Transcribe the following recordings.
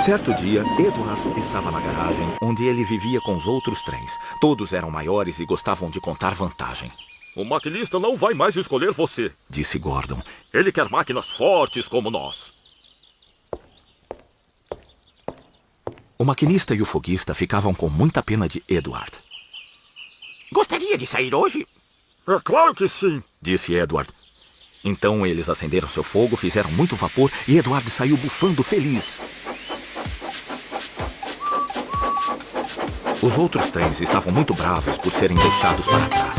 Certo dia, Eduardo estava na garagem, onde ele vivia com os outros trens. Todos eram maiores e gostavam de contar vantagem. O maquinista não vai mais escolher você, disse Gordon. Ele quer máquinas fortes como nós. O maquinista e o foguista ficavam com muita pena de Edward. Gostaria de sair hoje? É claro que sim, disse Edward. Então eles acenderam seu fogo, fizeram muito vapor e Edward saiu bufando feliz. Os outros trens estavam muito bravos por serem deixados para trás.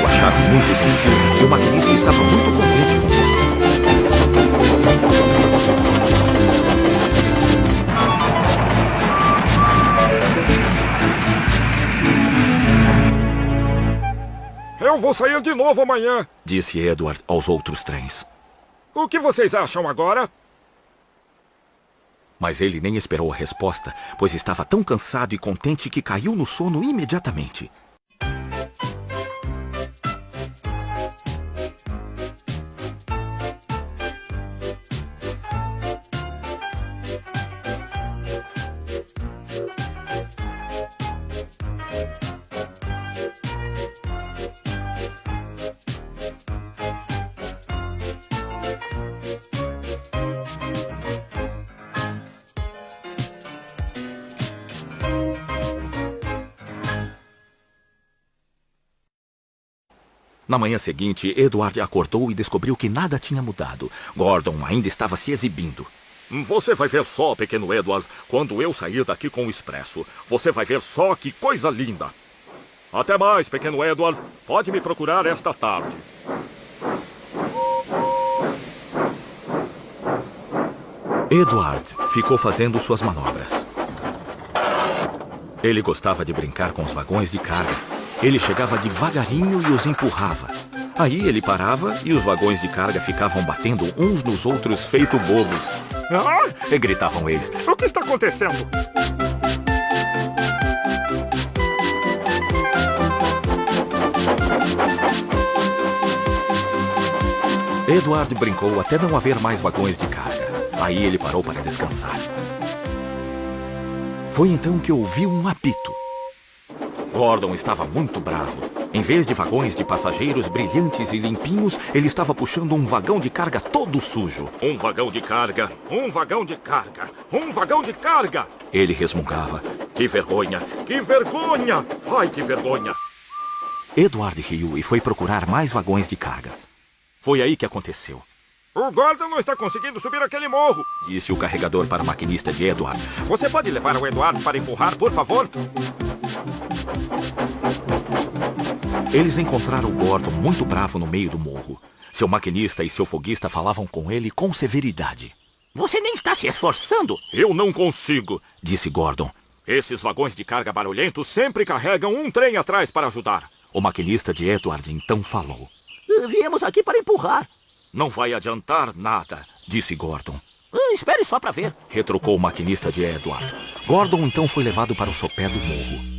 Sua chave muito gentil e o maquinista estava muito contente com isso. Eu vou sair de novo amanhã, disse Edward aos outros trens. O que vocês acham agora? Mas ele nem esperou a resposta, pois estava tão cansado e contente que caiu no sono imediatamente. Na manhã seguinte, Edward acordou e descobriu que nada tinha mudado. Gordon ainda estava se exibindo. Você vai ver só, pequeno Edward, quando eu sair daqui com o expresso. Você vai ver só que coisa linda. Até mais, pequeno Edward. Pode me procurar esta tarde. Edward ficou fazendo suas manobras. Ele gostava de brincar com os vagões de carga. Ele chegava devagarinho e os empurrava. Aí ele parava e os vagões de carga ficavam batendo uns nos outros feito bobos. Ah! Gritavam eles. O que está acontecendo? Edward brincou até não haver mais vagões de carga. Aí ele parou para descansar. Foi então que ouviu um apito. Gordon estava muito bravo. Em vez de vagões de passageiros brilhantes e limpinhos, ele estava puxando um vagão de carga todo sujo. Um vagão de carga, um vagão de carga, um vagão de carga! Ele resmungava. Que vergonha, que vergonha! Ai, que vergonha! Edward riu e foi procurar mais vagões de carga. Foi aí que aconteceu. O Gordon não está conseguindo subir aquele morro, disse o carregador para o maquinista de Edward. Você pode levar o Edward para empurrar, por favor? Eles encontraram o Gordon muito bravo no meio do morro. Seu maquinista e seu foguista falavam com ele com severidade. Você nem está se esforçando. Eu não consigo, disse Gordon. Esses vagões de carga barulhentos sempre carregam um trem atrás para ajudar. O maquinista de Edward então falou. Viemos aqui para empurrar. Não vai adiantar nada, disse Gordon. Espere só para ver, retrucou o maquinista de Edward. Gordon então foi levado para o sopé do morro.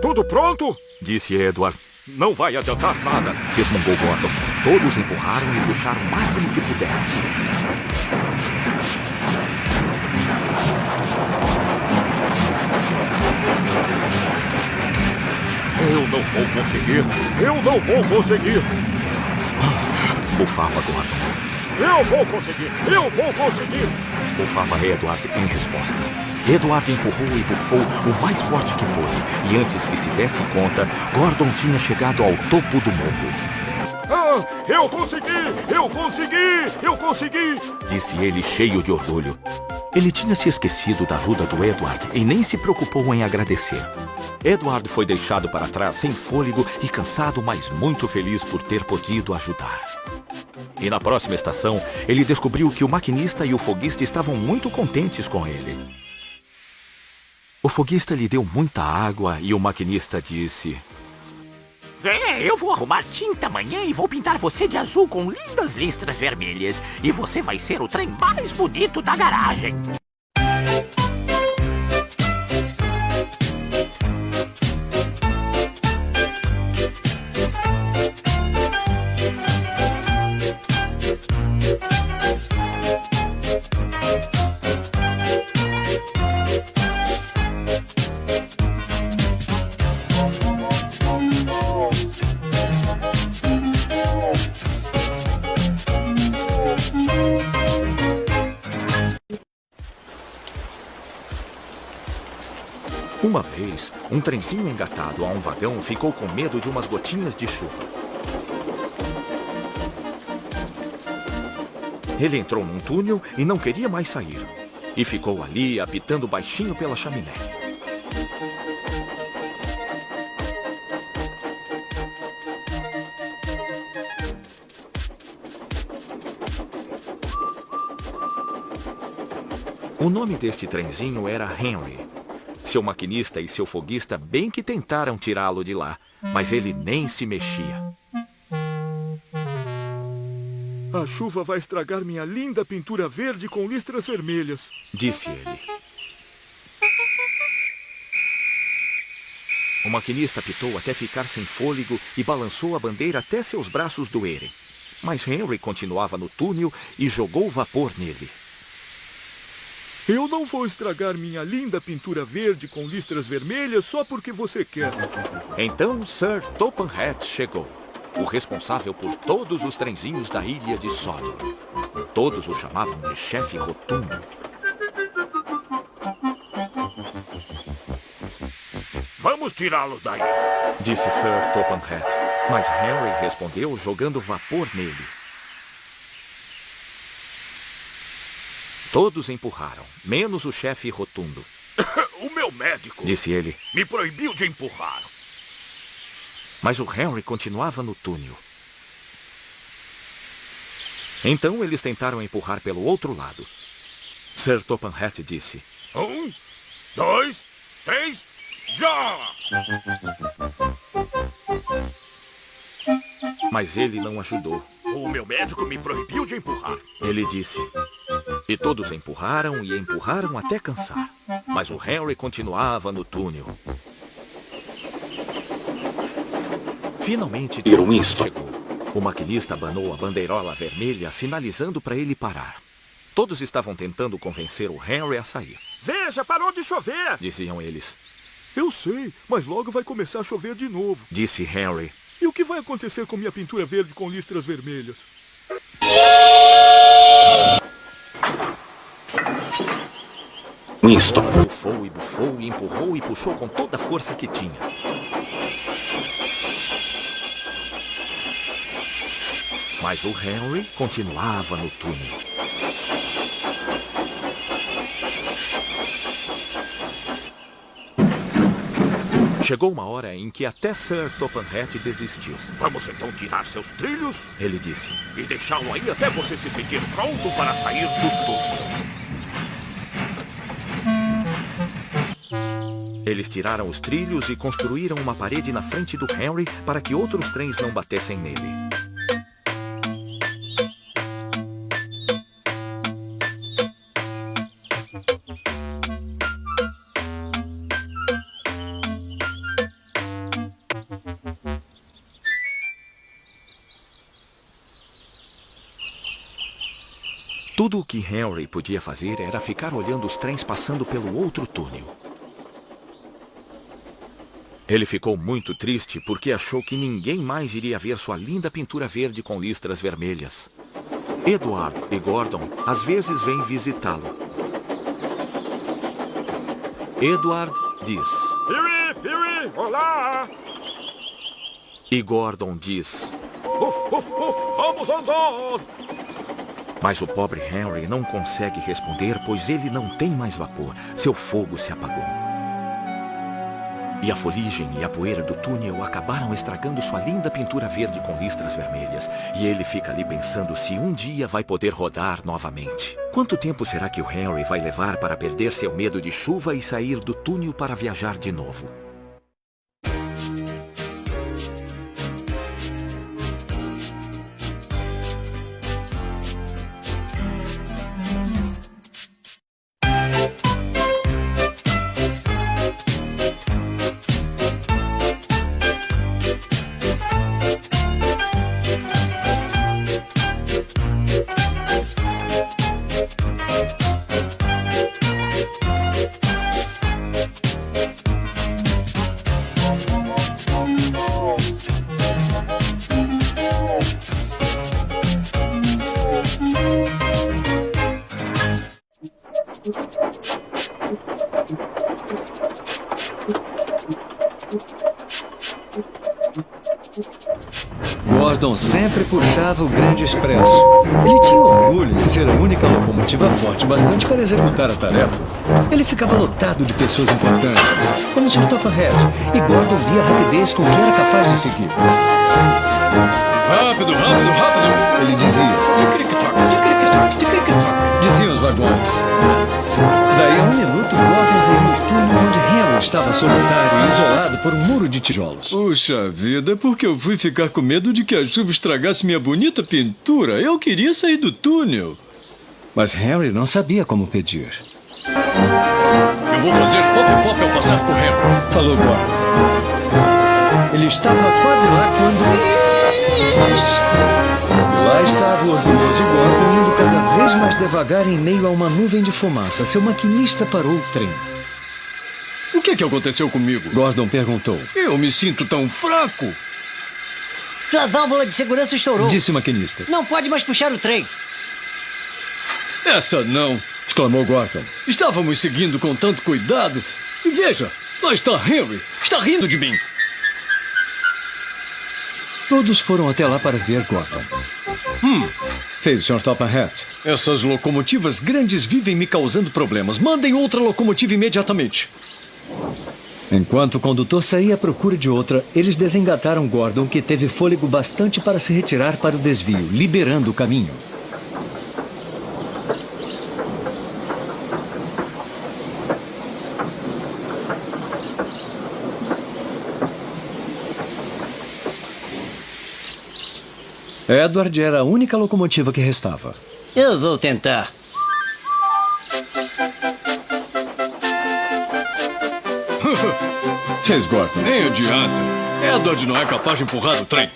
Tudo pronto? Disse Edward. Não vai adiantar nada, resmungou Gordon. Todos empurraram e puxaram o máximo que puderam. Eu não vou conseguir! Eu não vou conseguir! Bufava Gordon. Eu vou conseguir! Eu vou conseguir! Bufava Edward em resposta. Edward empurrou e bufou o mais forte que pôde. E antes que se desse conta, Gordon tinha chegado ao topo do morro. Ah, eu consegui! Eu consegui! Eu consegui! Disse ele cheio de orgulho. Ele tinha se esquecido da ajuda do Edward e nem se preocupou em agradecer. Edward foi deixado para trás sem fôlego e cansado, mas muito feliz por ter podido ajudar. E na próxima estação, ele descobriu que o maquinista e o foguista estavam muito contentes com ele. O foguista lhe deu muita água e o maquinista disse... Eu vou arrumar tinta amanhã e vou pintar você de azul com lindas listras vermelhas. E você vai ser o trem mais bonito da garagem. Uma vez, um trenzinho engatado a um vagão ficou com medo de umas gotinhas de chuva. Ele entrou num túnel e não queria mais sair. E ficou ali, apitando baixinho pela chaminé. O nome deste trenzinho era Henry. Seu maquinista e seu foguista bem que tentaram tirá-lo de lá, mas ele nem se mexia. A chuva vai estragar minha linda pintura verde com listras vermelhas, disse ele. O maquinista apitou até ficar sem fôlego e balançou a bandeira até seus braços doerem. Mas Henry continuava no túnel e jogou vapor nele. Eu não vou estragar minha linda pintura verde com listras vermelhas só porque você quer. Então Sir Topham Hatt chegou, o responsável por todos os trenzinhos da ilha de Sodor. Todos o chamavam de chefe rotundo. Vamos tirá-lo daí, disse Sir Topham Hatt, mas Henry respondeu jogando vapor nele. Todos empurraram, menos o chefe rotundo. O meu médico, disse ele, me proibiu de empurrar. Mas o Henry continuava no túnel. Então eles tentaram empurrar pelo outro lado. Sir Topham Hatt disse: 1, 2, 3, já! Mas ele não ajudou. O meu médico me proibiu de empurrar. Ele disse. E todos empurraram e empurraram até cansar. Mas o Henry continuava no túnel. Finalmente, todo mundo chegou. O maquinista abanou a bandeirola vermelha, sinalizando para ele parar. Todos estavam tentando convencer o Henry a sair. Veja, parou de chover! Diziam eles. Eu sei, mas logo vai começar a chover de novo. Disse Henry. E o que vai acontecer com minha pintura verde com listras vermelhas? Winston bufou e bufou e empurrou e puxou com toda a força que tinha. Mas o Henry continuava no túnel. Chegou uma hora em que até Sir Topham Hatt desistiu. Vamos então tirar seus trilhos? Ele disse. E deixá-lo aí até você se sentir pronto para sair do túnel. Eles tiraram os trilhos e construíram uma parede na frente do Henry para que outros trens não batessem nele. Tudo o que Henry podia fazer era ficar olhando os trens passando pelo outro túnel. Ele ficou muito triste porque achou que ninguém mais iria ver sua linda pintura verde com listras vermelhas. Edward e Gordon às vezes vêm visitá-lo. Edward diz: Piri, olá! E Gordon diz: Puf, puf, puf, vamos andar! Mas o pobre Henry não consegue responder, pois ele não tem mais vapor. Seu fogo se apagou. E a fuligem e a poeira do túnel acabaram estragando sua linda pintura verde com listras vermelhas. E ele fica ali pensando se um dia vai poder rodar novamente. Quanto tempo será que o Henry vai levar para perder seu medo de chuva e sair do túnel para viajar de novo? Gordon sempre puxava o grande expresso. Ele tinha orgulho em ser a única locomotiva forte bastante para executar a tarefa. Ele ficava lotado de pessoas importantes, como o Sr. Topperhead, e Gordon via a rapidez com que era capaz de seguir. Rápido, rápido, rápido! Ele dizia. Diziam os vagões. Daí a um minuto, Gordon veio no túnel onde Henry estava solitário e isolado por um muro de tijolos. Puxa vida, porque eu fui ficar com medo de que a chuva estragasse minha bonita pintura. Eu queria sair do túnel. Mas Henry não sabia como pedir. Eu vou fazer pop-pop ao passar por Henry, falou Gordon. Ele estava quase lá quando... Lá estava o orgulhoso Gordon indo cada vez mais devagar em meio a uma nuvem de fumaça. Seu maquinista parou o trem. O que aconteceu comigo? Gordon perguntou. Eu me sinto tão fraco. Sua válvula de segurança estourou, disse o maquinista. Não pode mais puxar o trem. Essa não, exclamou Gordon. Estávamos seguindo com tanto cuidado. E veja, lá está Henry. Está rindo de mim. Todos foram até lá para ver Gordon. Fez o Sr. Topperhead. Essas locomotivas grandes vivem me causando problemas. Mandem outra locomotiva imediatamente. Enquanto o condutor saía à procura de outra, eles desengataram Gordon, que teve fôlego bastante para se retirar para o desvio, liberando o caminho. Edward era a única locomotiva que restava. Eu vou tentar. Fez Gordon. Nem adianta. Edward não é capaz de empurrar o trem.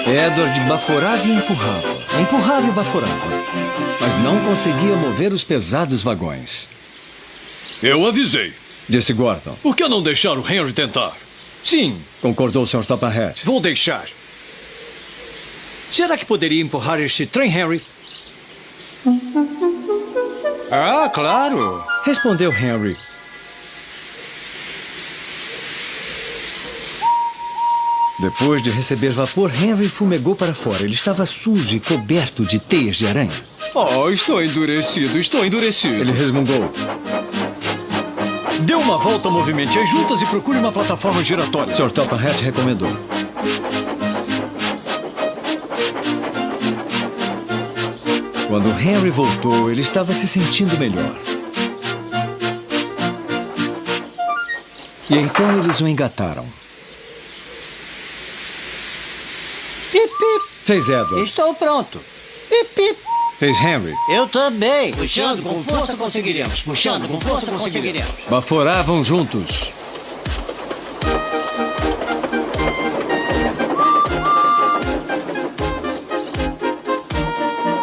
Edward baforava e empurrava. Empurrava e baforava. Mas não conseguia mover os pesados vagões. Eu avisei, disse Gordon. Por que não deixar o Henry tentar? Sim, concordou o Sr. Topperhead. Vou deixar. Será que poderia empurrar este trem, Henry? Ah, claro, respondeu Henry. Depois de receber vapor, Henry fumegou para fora. Ele estava sujo e coberto de teias de aranha. Oh, estou endurecido, estou endurecido. Ele resmungou. Dê uma volta, movimente as juntas e procure uma plataforma giratória. Sr. Topperhead recomendou. Quando Henry voltou, ele estava se sentindo melhor. E então eles o engataram. Pip, pip. Fez Edward. Estou pronto. Pip, pip. Fez Henry. Eu também. Puxando com força conseguiremos. Puxando com força conseguiremos. Baforavam juntos.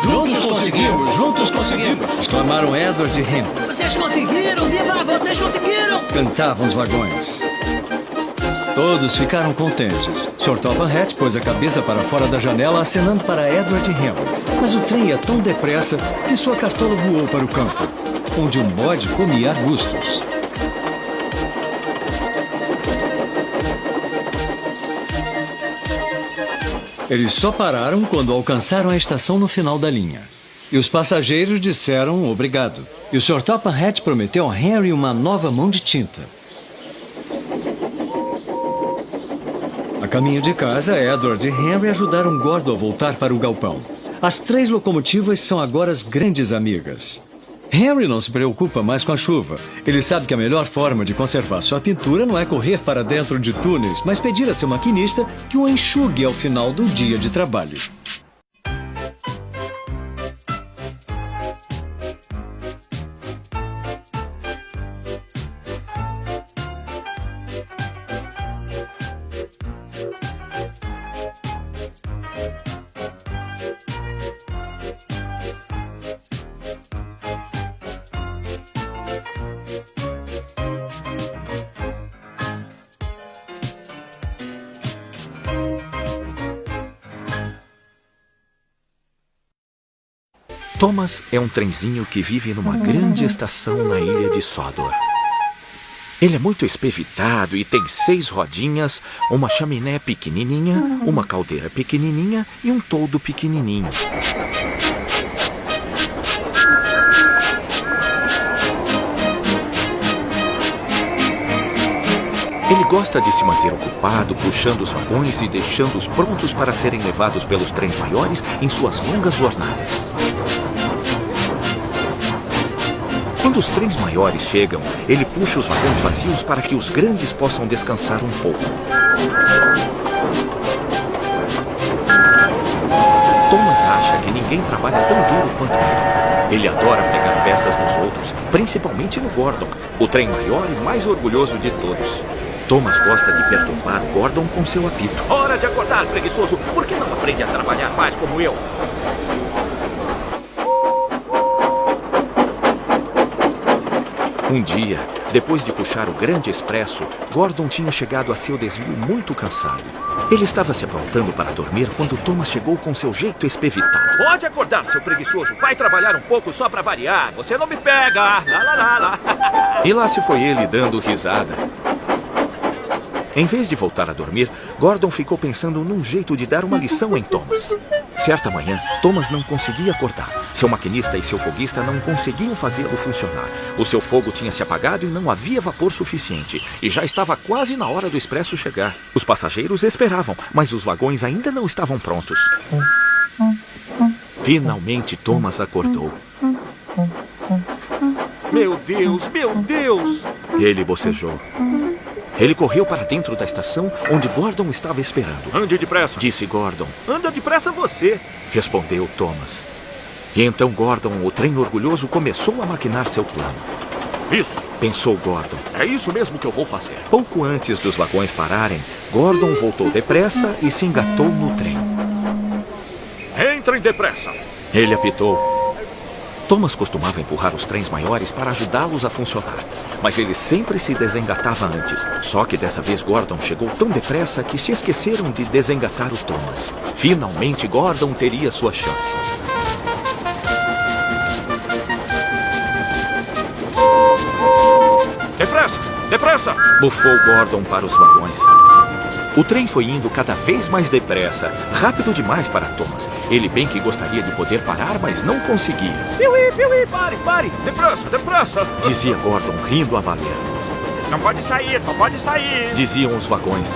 Juntos conseguimos, juntos conseguimos! Exclamaram Edward e Henry. Vocês conseguiram! Viva! Vocês conseguiram! Cantavam os vagões. Todos ficaram contentes. Sr. Topperhead pôs a cabeça para fora da janela, acenando para Edward e Henry. Mas o trem ia tão depressa que sua cartola voou para o campo, onde um bode comia arbustos. Eles só pararam quando alcançaram a estação no final da linha. E os passageiros disseram obrigado. E o Sr. Topperhead prometeu a Henry uma nova mão de tinta. A caminho de casa, Edward e Henry ajudaram Gordon a voltar para o galpão. As 3 locomotivas são agora as grandes amigas. Henry não se preocupa mais com a chuva. Ele sabe que a melhor forma de conservar sua pintura não é correr para dentro de túneis, mas pedir a seu maquinista que o enxugue ao final do dia de trabalho. Thomas é um trenzinho que vive numa grande estação na ilha de Sodor. Ele é muito espevitado e tem 6 rodinhas, uma chaminé pequenininha, uma caldeira pequenininha e um toldo pequenininho. Ele gosta de se manter ocupado, puxando os vagões e deixando-os prontos para serem levados pelos trens maiores em suas longas jornadas. Quando os trens maiores chegam, ele puxa os vagões vazios para que os grandes possam descansar um pouco. Thomas acha que ninguém trabalha tão duro quanto ele. Ele adora pegar peças nos outros, principalmente no Gordon, o trem maior e mais orgulhoso de todos. Thomas gosta de perturbar Gordon com seu apito. Hora de acordar, preguiçoso. Por que não aprende a trabalhar mais como eu? Um dia, depois de puxar o grande expresso, Gordon tinha chegado a seu desvio muito cansado. Ele estava se aprontando para dormir quando Thomas chegou com seu jeito espevitado. Pode acordar, seu preguiçoso. Vai trabalhar um pouco só pra variar. Você não me pega. Lá, lá, lá, lá. E lá se foi ele dando risada. Em vez de voltar a dormir, Gordon ficou pensando num jeito de dar uma lição em Thomas. Certa manhã, Thomas não conseguia acordar. Seu maquinista e seu foguista não conseguiam fazê-lo funcionar. O seu fogo tinha se apagado e não havia vapor suficiente. E já estava quase na hora do expresso chegar. Os passageiros esperavam, mas os vagões ainda não estavam prontos. Finalmente, Thomas acordou. Meu Deus, meu Deus! Ele bocejou. Ele correu para dentro da estação onde Gordon estava esperando. Ande depressa. Disse Gordon. Anda depressa você. Respondeu Thomas. E então Gordon, o trem orgulhoso, começou a maquinar seu plano. Isso. Pensou Gordon. É isso mesmo que eu vou fazer. Pouco antes dos vagões pararem, Gordon voltou depressa e se engatou no trem. Entrem depressa. Ele apitou. Thomas costumava empurrar os trens maiores para ajudá-los a funcionar, mas ele sempre se desengatava antes. Só que dessa vez Gordon chegou tão depressa que se esqueceram de desengatar o Thomas. Finalmente Gordon teria sua chance. Depressa, depressa. Bufou Gordon para os vagões. O trem foi indo cada vez mais depressa, rápido demais para Thomas. Ele bem que gostaria de poder parar, mas não conseguia. Piuí, piuí, pare, pare. Depressa, depressa. Dizia Gordon, rindo a valer. Não pode sair, não pode sair. Diziam os vagões.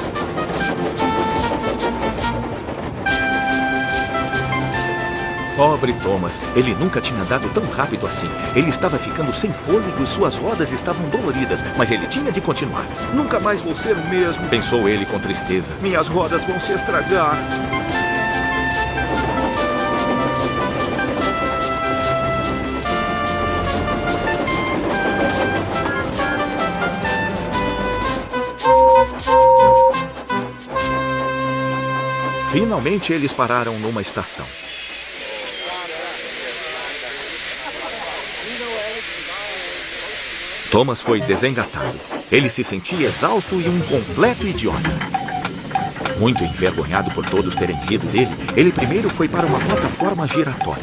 Pobre Thomas, ele nunca tinha andado tão rápido assim. Ele estava ficando sem fôlego e suas rodas estavam doloridas, mas ele tinha de continuar. Nunca mais vou ser o mesmo. Pensou ele com tristeza. Minhas rodas vão se estragar. Finalmente eles pararam numa estação. Thomas foi desengatado. Ele se sentia exausto e um completo idiota. Muito envergonhado por todos terem rido dele, ele primeiro foi para uma plataforma giratória.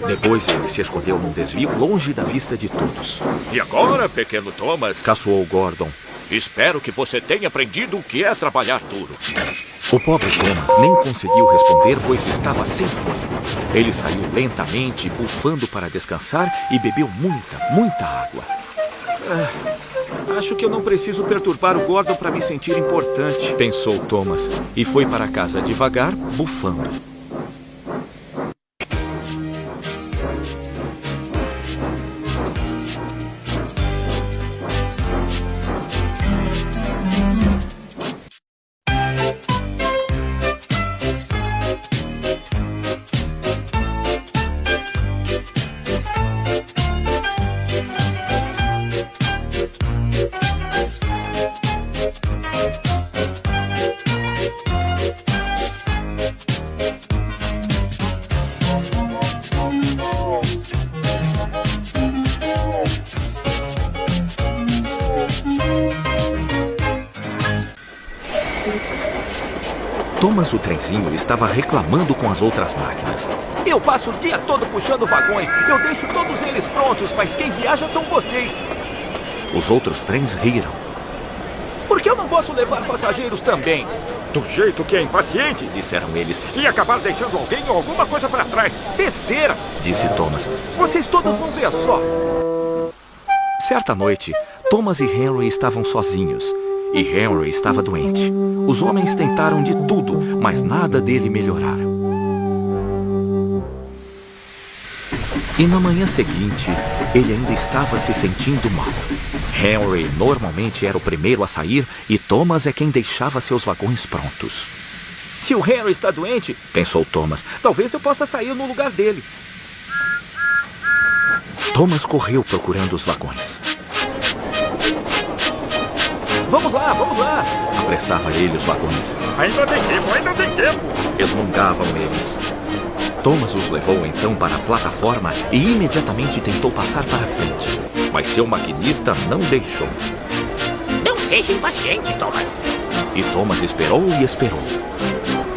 Depois ele se escondeu num desvio longe da vista de todos. E agora, pequeno Thomas? Caçoou Gordon. Espero que você tenha aprendido o que é trabalhar duro. O pobre Thomas nem conseguiu responder, pois estava sem fôlego. Ele saiu lentamente, bufando para descansar e bebeu muita água. Acho que eu não preciso perturbar o Gordon para me sentir importante. Pensou Thomas e foi para casa devagar, bufando. Thomas, o trenzinho, estava reclamando com as outras máquinas. Eu passo o dia todo puxando vagões. Eu deixo todos eles prontos, mas quem viaja são vocês. Os outros trens riram. Por que eu não posso levar passageiros também? Do jeito que é impaciente, Disseram eles. e acabar deixando alguém ou alguma coisa para trás. Besteira! Disse Thomas. Vocês todos vão ver só. Certa noite, Thomas e Henry estavam sozinhos. E Henry estava doente. Os homens tentaram de tudo, mas nada dele melhorara. E na manhã seguinte, ele ainda estava se sentindo mal. Henry normalmente era o primeiro a sair e Thomas é quem deixava seus vagões prontos. Se o Henry está doente, Pensou Thomas. talvez eu possa sair no lugar dele. Thomas correu procurando os vagões. Vamos lá, vamos lá. Apressava ele os vagões. Ainda tem tempo, ainda tem tempo. Resmungavam eles. Thomas os levou então para a plataforma e imediatamente tentou passar para frente. Mas seu maquinista não deixou. Não seja impaciente, Thomas. E Thomas esperou e esperou.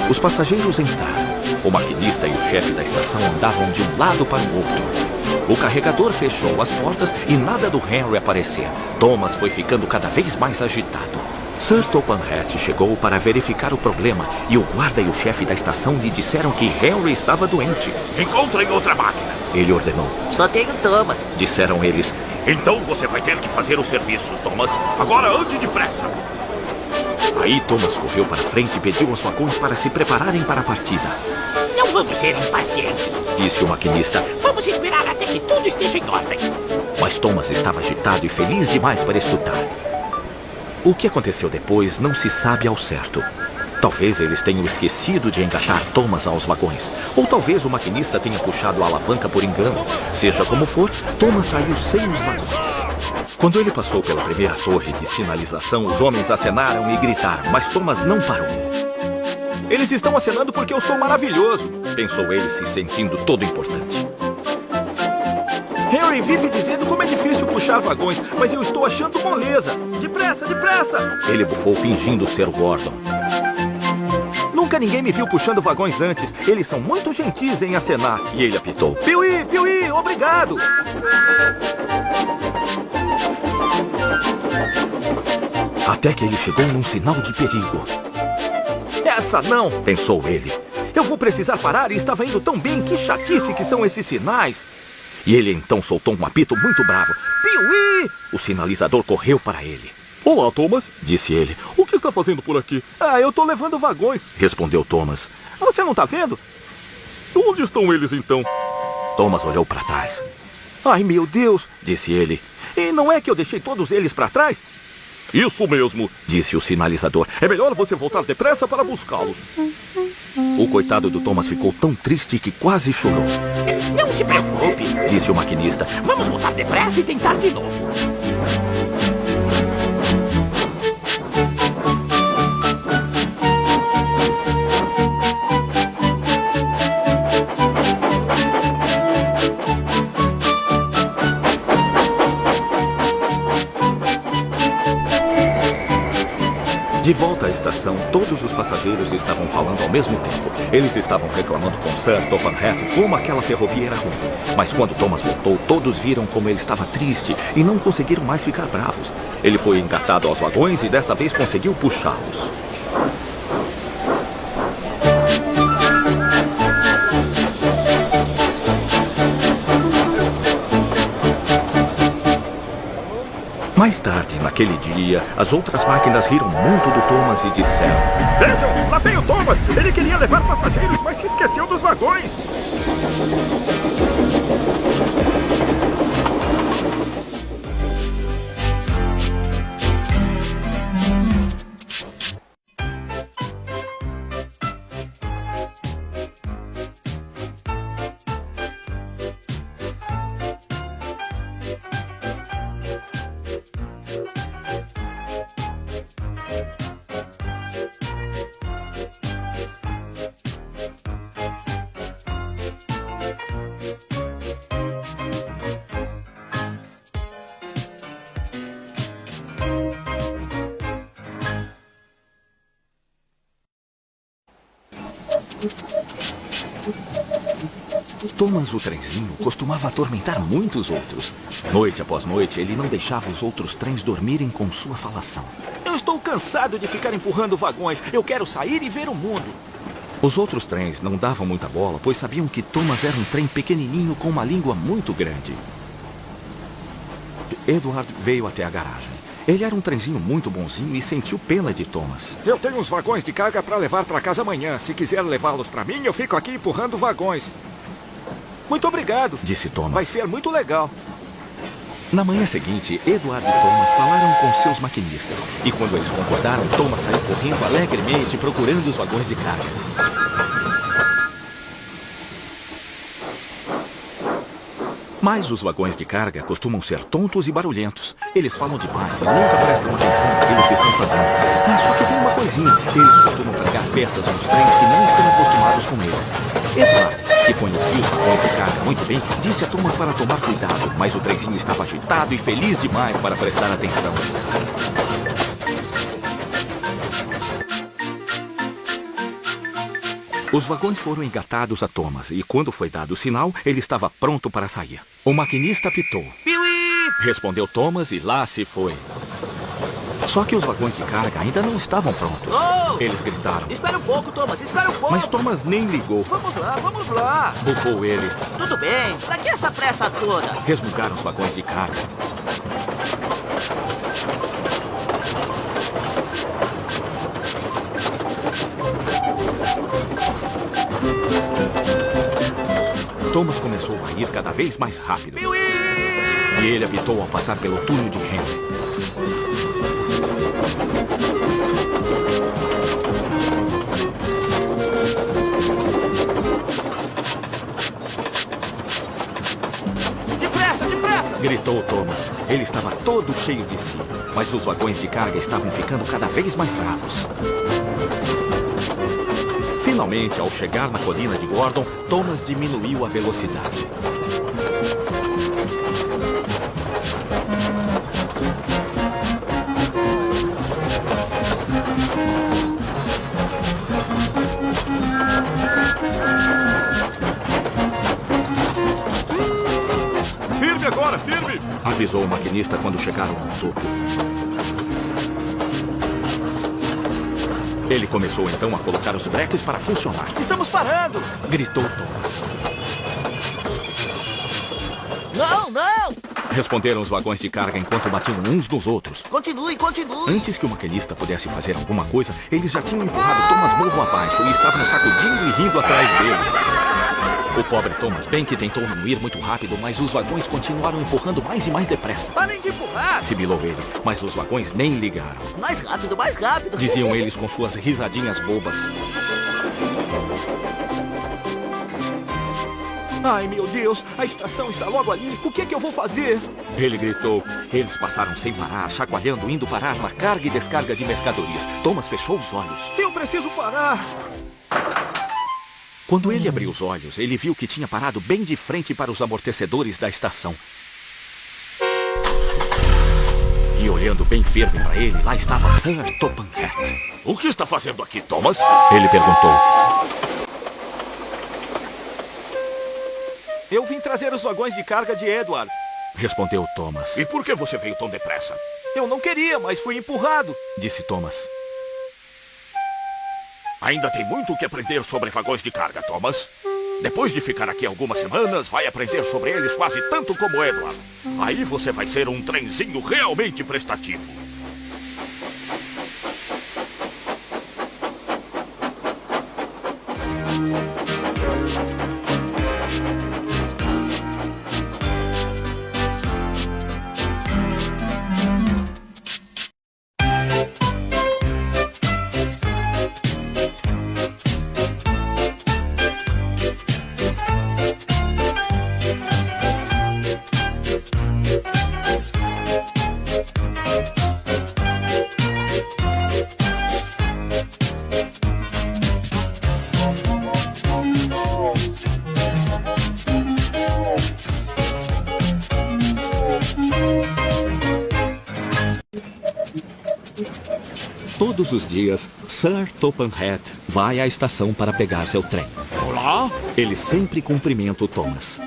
Os passageiros entraram. O maquinista e o chefe da estação andavam de um lado para o outro. O carregador fechou as portas e nada do Henry aparecer. Thomas foi ficando cada vez mais agitado. Sir Topham Hatt chegou para verificar o problema e o guarda e o chefe da estação lhe disseram que Henry estava doente. Encontrem outra máquina. Ele ordenou. Só tenho Thomas. Disseram eles. Então você vai ter que fazer o serviço, Thomas. Agora ande depressa. Aí Thomas correu para frente e pediu aos vagões para se prepararem para a partida. Não vamos ser impacientes. Disse o maquinista. Vamos esperar até que tudo esteja em ordem. Mas Thomas estava agitado e feliz demais para escutar. O que aconteceu depois não se sabe ao certo. Talvez eles tenham esquecido de engatar Thomas aos vagões. Ou talvez o maquinista tenha puxado a alavanca por engano. Seja como for, Thomas saiu sem os vagões. Quando ele passou pela primeira torre de sinalização, os homens acenaram e gritaram, mas Thomas não parou. Eles estão acenando porque eu sou maravilhoso. Pensou ele, se sentindo todo importante. Henry vive dizendo como é difícil puxar vagões, mas eu estou achando moleza. Depressa, depressa! Ele bufou fingindo ser o Gordon. Nunca ninguém me viu puxando vagões antes. Eles são muito gentis em acenar. E ele apitou. Piuí, Piuí, obrigado! Até que ele chegou num sinal de perigo. Essa não! Pensou ele. Eu vou precisar parar e estava indo tão bem. Que chatice que são esses sinais. E ele então soltou um apito muito bravo. Piuí! O sinalizador correu para ele. Olá, Thomas. Disse ele. O que está fazendo por aqui? Ah, eu tô levando vagões. Respondeu Thomas. Você não tá vendo? Onde estão eles, então? Thomas olhou para trás. Ai, meu Deus! Disse ele. E não é que eu deixei todos eles para trás? Isso mesmo. Disse o sinalizador. É melhor você voltar depressa para buscá-los. O coitado do Thomas ficou tão triste que quase chorou. Não se preocupe. Disse o maquinista. Vamos voltar depressa e tentar de novo. De volta à estação, todos os passageiros estavam falando ao mesmo tempo. Eles estavam reclamando com Sir Topham Hatt como aquela ferrovia era ruim. Mas quando Thomas voltou, todos viram como ele estava triste e não conseguiram mais ficar bravos. Ele foi engatado aos vagões e desta vez conseguiu puxá-los. Mais tarde, naquele dia, as outras máquinas riram muito do Thomas e disseram: Vejam, lá vem o Thomas. Ele queria levar passageiros, mas se esqueceu dos vagões. Thomas, o trenzinho, costumava atormentar muitos outros. Noite após noite, ele não deixava os outros trens dormirem com sua falação. Eu estou cansado de ficar empurrando vagões. Eu quero sair e ver o mundo. Os outros trens não davam muita bola, pois sabiam que Thomas era um trem pequenininho com uma língua muito grande. Edward veio até a garagem. Ele era um trenzinho muito bonzinho e sentiu pena de Thomas. Eu tenho uns vagões de carga para levar para casa amanhã. Se quiser levá-los para mim, eu fico aqui empurrando vagões. Muito obrigado, disse Thomas. Vai ser muito legal. Na manhã seguinte, Edward e Thomas falaram com seus maquinistas. E quando eles concordaram, Thomas saiu correndo alegremente procurando os vagões de carga. Mas os vagões de carga costumam ser tontos e barulhentos. Eles falam demais e nunca prestam atenção naquilo que estão fazendo. Só que tem uma coisinha. Eles costumam carregar peças nos trens que não estão acostumados com eles. Edward, que conhecia os vagões de carga muito bem, disse a Thomas para tomar cuidado. Mas o trenzinho estava agitado e feliz demais para prestar atenção. Os vagões foram engatados a Thomas e quando foi dado o sinal, ele estava pronto para sair. O maquinista apitou. Piuí! Respondeu Thomas e lá se foi. Só que os vagões de carga ainda não estavam prontos. Oh! Eles gritaram. Espera um pouco, Thomas, espera um pouco. Mas Thomas nem ligou. Vamos lá, vamos lá. Bufou ele. Tudo bem, pra que essa pressa toda? Resmungaram os vagões de carga. Thomas começou a ir cada vez mais rápido. Piuí! E ele apitou ao passar pelo túnel de Henry. Depressa, depressa! Gritou Thomas. Ele estava todo cheio de si. Mas os vagões de carga estavam ficando cada vez mais bravos. Finalmente, ao chegar na colina de Gordon, Thomas diminuiu a velocidade. Firme agora, firme! Avisou o maquinista quando chegaram ao topo. Ele começou então a colocar os breques para funcionar. Estamos parando! Gritou Thomas. Não, não! Responderam os vagões de carga enquanto batiam uns nos outros. Continue, continue! Antes que o maquinista pudesse fazer alguma coisa, eles já tinham empurrado Thomas morro abaixo e estavam sacudindo e rindo atrás dele. O pobre Thomas bem que tentou não ir muito rápido, mas os vagões continuaram empurrando mais e mais depressa. Parem de empurrar! Sibilou ele, mas os vagões nem ligaram. Mais rápido, mais rápido! Diziam eles com suas risadinhas bobas. Ai, meu Deus, a estação está logo ali. O que é que eu vou fazer? Ele gritou. Eles passaram sem parar, chacoalhando, indo parar na carga e descarga de mercadorias. Thomas fechou os olhos. Eu preciso parar! Quando ele abriu os olhos, ele viu que tinha parado bem de frente para os amortecedores da estação. E olhando bem firme para ele, lá estava Sir Topham Hatt. O que está fazendo aqui, Thomas? Ele perguntou. Eu vim trazer os vagões de carga de Edward. Respondeu Thomas. E por que você veio tão depressa? Eu não queria, mas fui empurrado. Disse Thomas. Ainda tem muito o que aprender sobre vagões de carga, Thomas. Depois de ficar aqui algumas semanas, vai aprender sobre eles quase tanto como Edward. Aí você vai ser um trenzinho realmente prestativo. Todos os dias, Sir Topham Hatt vai à estação para pegar seu trem. Olá? Ele sempre cumprimenta o Thomas.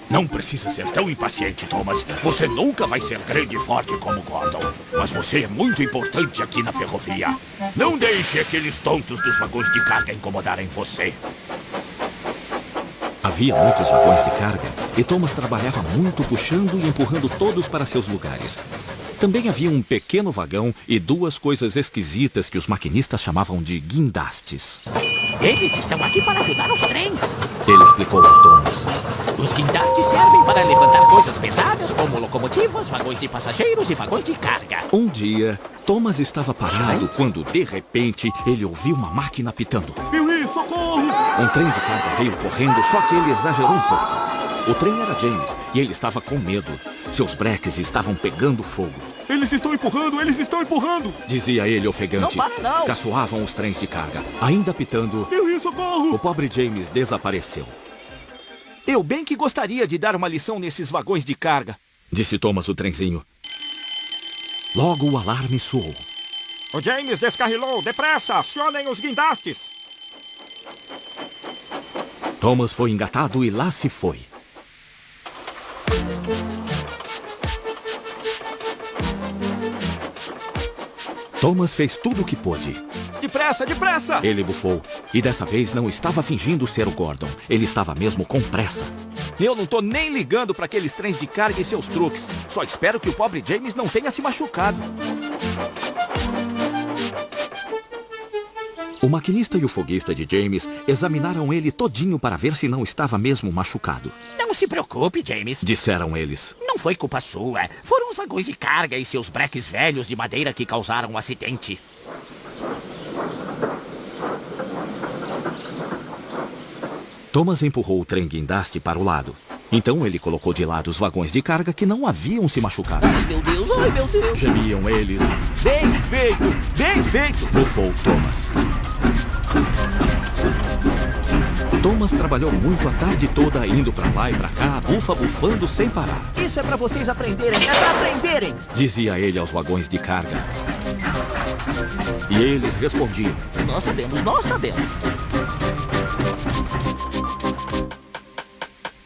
Não precisa ser tão impaciente, Thomas. Você nunca vai ser grande e forte como Gordon. Mas você é muito importante aqui na ferrovia. Não deixe aqueles tontos dos vagões de carga incomodarem você. Havia muitos vagões de carga e Thomas trabalhava muito puxando e empurrando todos para seus lugares. Também havia um pequeno vagão e duas coisas esquisitas que os maquinistas chamavam de guindastes. Eles estão aqui para ajudar os trens. Ele explicou ao Thomas. Os guindastes servem para levantar coisas pesadas, como locomotivas, vagões de passageiros e vagões de carga. Um dia, Thomas estava parado quando, de repente, ele ouviu uma máquina pitando. Piuí, socorro! Um trem de carga veio correndo, só que ele exagerou um pouco. O trem era James e ele estava com medo. Seus breques estavam pegando fogo. Eles estão empurrando! Dizia ele ofegante. Não para, não! Caçoavam os trens de carga. Ainda pitando, Piuí, socorro! o pobre James desapareceu. Eu bem que gostaria de dar uma lição nesses vagões de carga, Disse Thomas o trenzinho. Logo o alarme soou. O James descarrilou! Depressa! Acionem os guindastes! Thomas foi engatado e lá se foi. Thomas fez tudo o que pôde. Depressa, depressa! Ele bufou. E dessa vez não estava fingindo ser o Gordon. Ele estava mesmo com pressa. Eu não tô nem ligando para aqueles trens de carga e seus truques. Só espero que o pobre James não tenha se machucado. O maquinista e o foguista de James examinaram ele todinho para ver se não estava mesmo machucado. Não se preocupe, James. Disseram eles. Não foi culpa sua. Foram os vagões de carga e seus breques velhos de madeira que causaram o acidente. Thomas empurrou o trem guindaste para o lado. Então ele colocou de lado os vagões de carga que não haviam se machucado. Ai, meu Deus, ai, meu Deus. Gemiam eles. Bem feito, bem feito. Bufou Thomas. Thomas trabalhou muito a tarde toda indo para lá e para cá, bufando sem parar. Isso é para vocês aprenderem, é para aprenderem. Dizia ele aos vagões de carga. E eles respondiam. Nós sabemos, nós sabemos.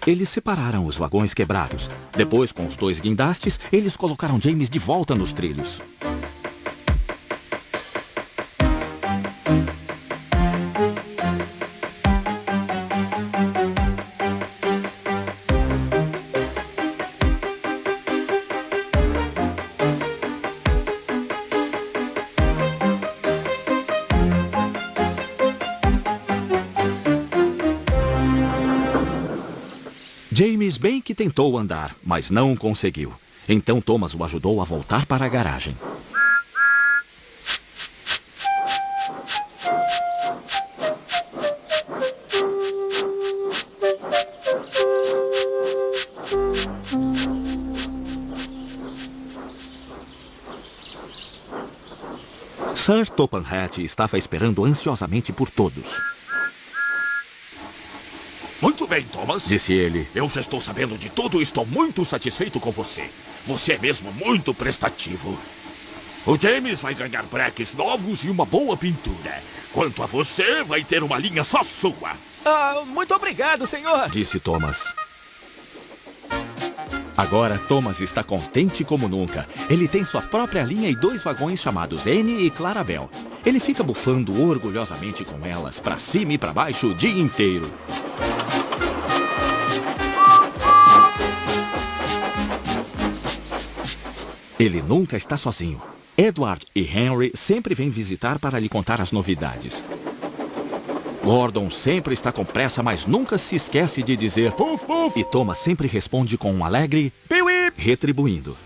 Eles separaram os vagões quebrados. Depois, com os dois guindastes, eles colocaram James de volta nos trilhos. James bem que tentou andar, mas não conseguiu. Então Thomas o ajudou a voltar para a garagem. Sir Topham Hatt estava esperando ansiosamente por todos. Muito bem, Thomas. Disse ele. Eu já estou sabendo de tudo e estou muito satisfeito com você. Você é mesmo muito prestativo. O James vai ganhar breques novos e uma boa pintura. Quanto a você, vai ter uma linha só sua. Muito obrigado, senhor. Disse Thomas. Agora Thomas está contente como nunca. Ele tem sua própria linha e 2 vagões chamados Annie e Clarabel. Ele fica bufando orgulhosamente com elas, para cima e para baixo o dia inteiro. Ele nunca está sozinho. Edward e Henry sempre vêm visitar para lhe contar as novidades. Gordon sempre está com pressa, mas nunca se esquece de dizer puf, puf. E Thomas sempre responde com um alegre piuí, retribuindo.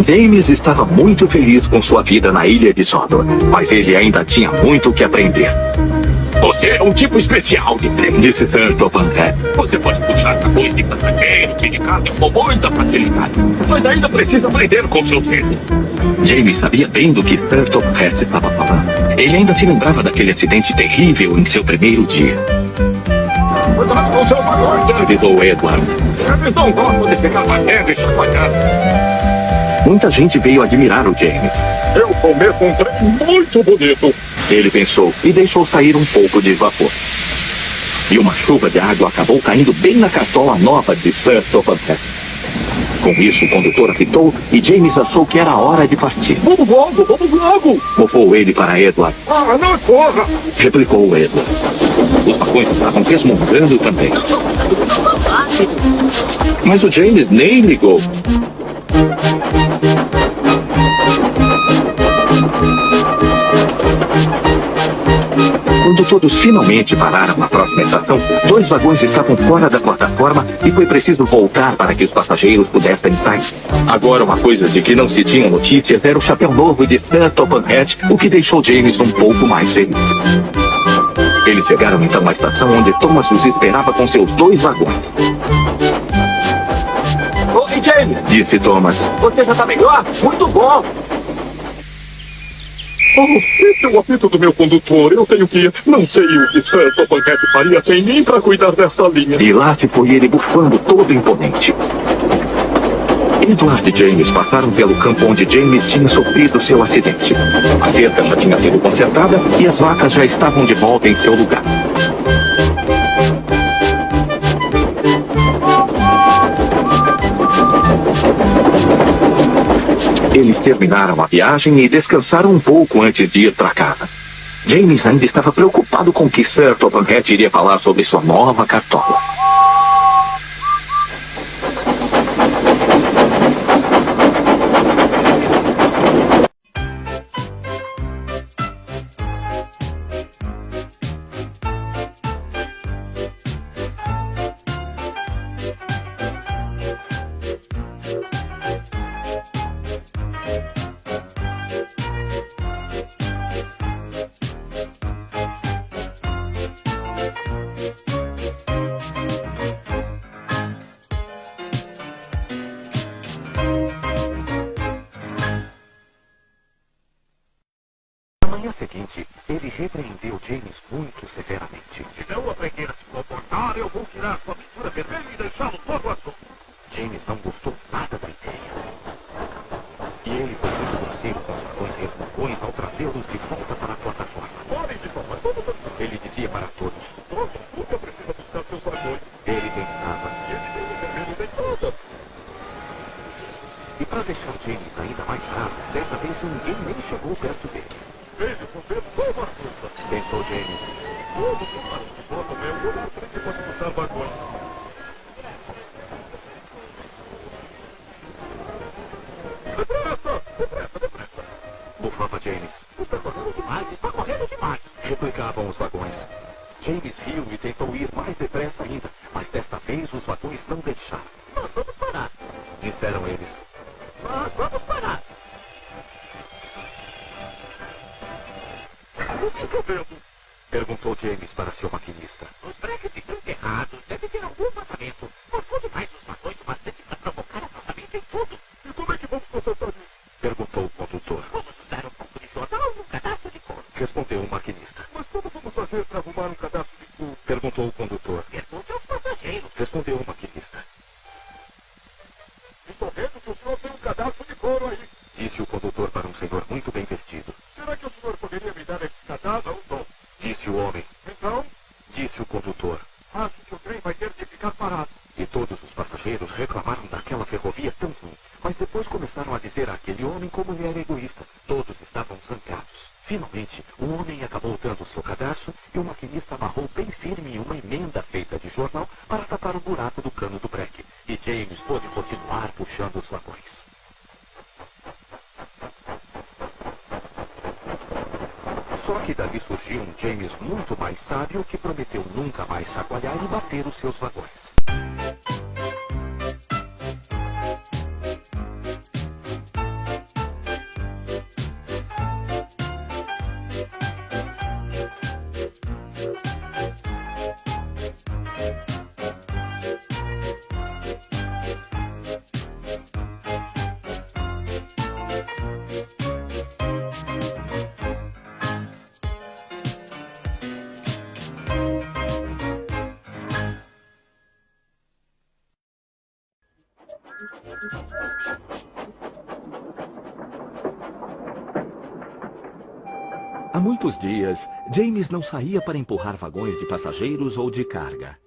James estava muito feliz com sua vida na ilha de Sodor, mas ele ainda tinha muito o que aprender. Você é um tipo especial de trem, Disse Sir Topanhead. Você pode puxar vagões de passageiro, de carga com muita facilidade, mas ainda precisa aprender com seus dedos. James sabia bem do que Sir Topanhead estava falando. Ele ainda se lembrava daquele acidente terrível em seu primeiro dia. Cuidado com seus vagões, Avisou Edward. eles não gostam de ficar batendo e chacoalhando. Muita gente veio admirar o James. Eu sou mesmo um trem muito bonito. Ele pensou e deixou sair um pouco de vapor. E uma chuva de água acabou caindo bem na cartola nova de Sir Topanhead. Com isso, o condutor apitou e James achou que era hora de partir. Vamos logo! Mofou ele para Edward. Ah, não corra! Replicou Edward. Os vagões estavam resmungando também. Mas o James nem ligou. Quando todos finalmente pararam na próxima estação, 2 vagões estavam fora da plataforma e foi preciso voltar para que os passageiros pudessem sair. Agora, uma coisa de que não se tinha notícias era o chapéu novo de Sir Topanhead, o que deixou James um pouco mais feliz. Eles chegaram então à estação onde Thomas os esperava com seus 2 vagões. Oi, James! Disse Thomas. Você já tá melhor? Muito bom! Oh, esse é o apito do meu condutor. Eu tenho que ir. Não sei o que Sir Topanhead faria sem mim para cuidar desta linha. E lá se foi ele bufando todo imponente. Edward e James passaram pelo campo onde James tinha sofrido seu acidente. A cerca já tinha sido consertada e as vacas já estavam de volta em seu lugar. Eles terminaram a viagem e descansaram um pouco antes de ir para casa. James ainda estava preocupado com o que Sir Topanhead iria falar sobre sua nova cartola. Na manhã seguinte, ele repreendeu James muito severamente. Se não aprender a se comportar, eu vou tirar sua pintura vermelha e deixá-lo todo azul. James não gostou nada da ideia. E ele foi muito grosseiro com os vagões resmungões ao trazê-los de volta para a plataforma. Podem de tomar tudo. Ele dizia para todos. Todo nunca precisa buscar seus vagões. Ele pensava. E ele tem o vermelho de tudo. E para deixar James ainda mais bravo, dessa vez ninguém nem chegou perto dele. Veja, vou ver só uma coisa. Pensou James. Todos os barulhos de bota meu lugar para que pode puxar vagões. Depressa! Bufava James. Está correndo demais, está correndo demais. Replicavam os vagões. James riu e tentou ir mais depressa ainda, mas desta vez os vagões não deixaram. Nós vamos parar. Disseram eles. Nós vamos parar. O que estou vendo? Perguntou James para seu maquinista. Os breques estão errados. Deve ter algum vazamento. Passou demais os vagões o bastante para provocar vazamento em tudo. E como é que vamos consertar isso? Perguntou o condutor. Vamos usar um pouco de jornal num cadastro de couro. Respondeu o maquinista. Mas como vamos fazer para arrumar um cadastro de cu? Perguntou o condutor. Pergunte aos passageiros. Respondeu o maquinista. Estou vendo que o senhor tem um cadastro de couro aí. Disse o condutor para um senhor muito bem vestido. Será que o senhor poderia me dar esse cadastro? Não. Disse o homem. Então, Disse o condutor. acho que o trem vai ter que ficar parado. E todos os passageiros reclamaram daquela ferrovia tão ruim. Mas depois começaram a dizer àquele homem como ele era egoísta. Todos estavam zangados. Finalmente, o homem acabou dando seu cadastro e o maquinista amarrou bem firme uma emenda feita de jornal para tapar o buraco do cano do breque. E James pôde continuar puxando os vagões. Só que dali surgiu um James muito mais sábio que prometeu nunca mais chacoalhar e bater os seus vagões. Há muitos dias, James não saía para empurrar vagões de passageiros ou de carga.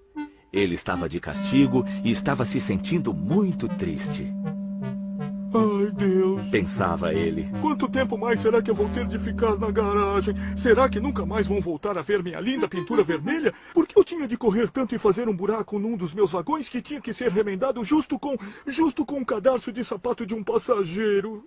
Ele estava de castigo e estava se sentindo muito triste. Ai, Deus. Pensava ele. Quanto tempo mais será que eu vou ter de ficar na garagem? Será que nunca mais vão voltar a ver minha linda pintura vermelha? Por que eu tinha de correr tanto e fazer um buraco num dos meus vagões que tinha que ser remendado justo com um cadarço de sapato de um passageiro?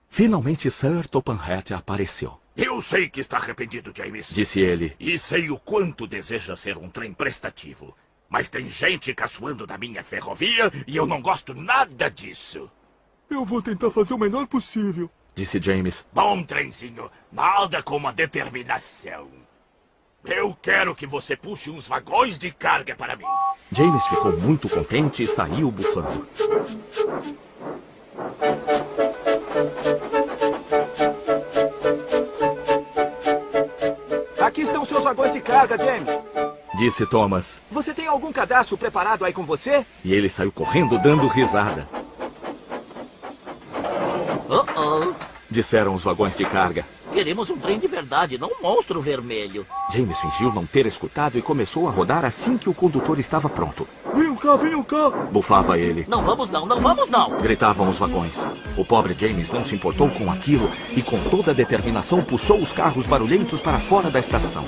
Finalmente, Sir Topham Hatt apareceu. Eu sei que está arrependido, James. Disse ele. E sei o quanto deseja ser um trem prestativo. Mas tem gente caçoando da minha ferrovia e eu não gosto nada disso. Eu vou tentar fazer o melhor possível, disse James. Bom, trenzinho, nada como a determinação. Eu quero que você puxe uns vagões de carga para mim. James ficou muito contente e saiu bufando. Aqui estão seus vagões de carga, James. Disse Thomas. Você tem algum cadastro preparado aí com você? E ele saiu correndo dando risada. Disseram os vagões de carga. Queremos um trem de verdade, não um monstro vermelho. James fingiu não ter escutado e começou a rodar assim que o condutor estava pronto. Venham cá! Bufava ele. Não vamos não! Gritavam os vagões. O pobre James não se importou com aquilo e com toda a determinação puxou os carros barulhentos para fora da estação.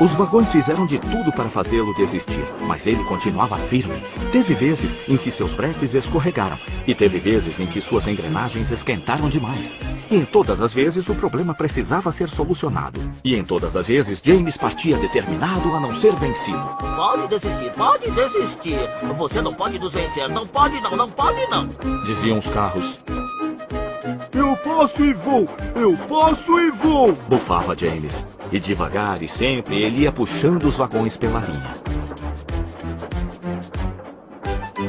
Os vagões fizeram de tudo para fazê-lo desistir, mas ele continuava firme. Teve vezes em que seus breques escorregaram, e teve vezes em que suas engrenagens esquentaram demais. E em todas as vezes o problema precisava ser solucionado. E em todas as vezes James partia determinado a não ser vencido. Pode desistir. Você não pode nos vencer, não pode não. Diziam os carros. Eu posso e vou! Bufava James. E devagar e sempre ele ia puxando os vagões pela linha.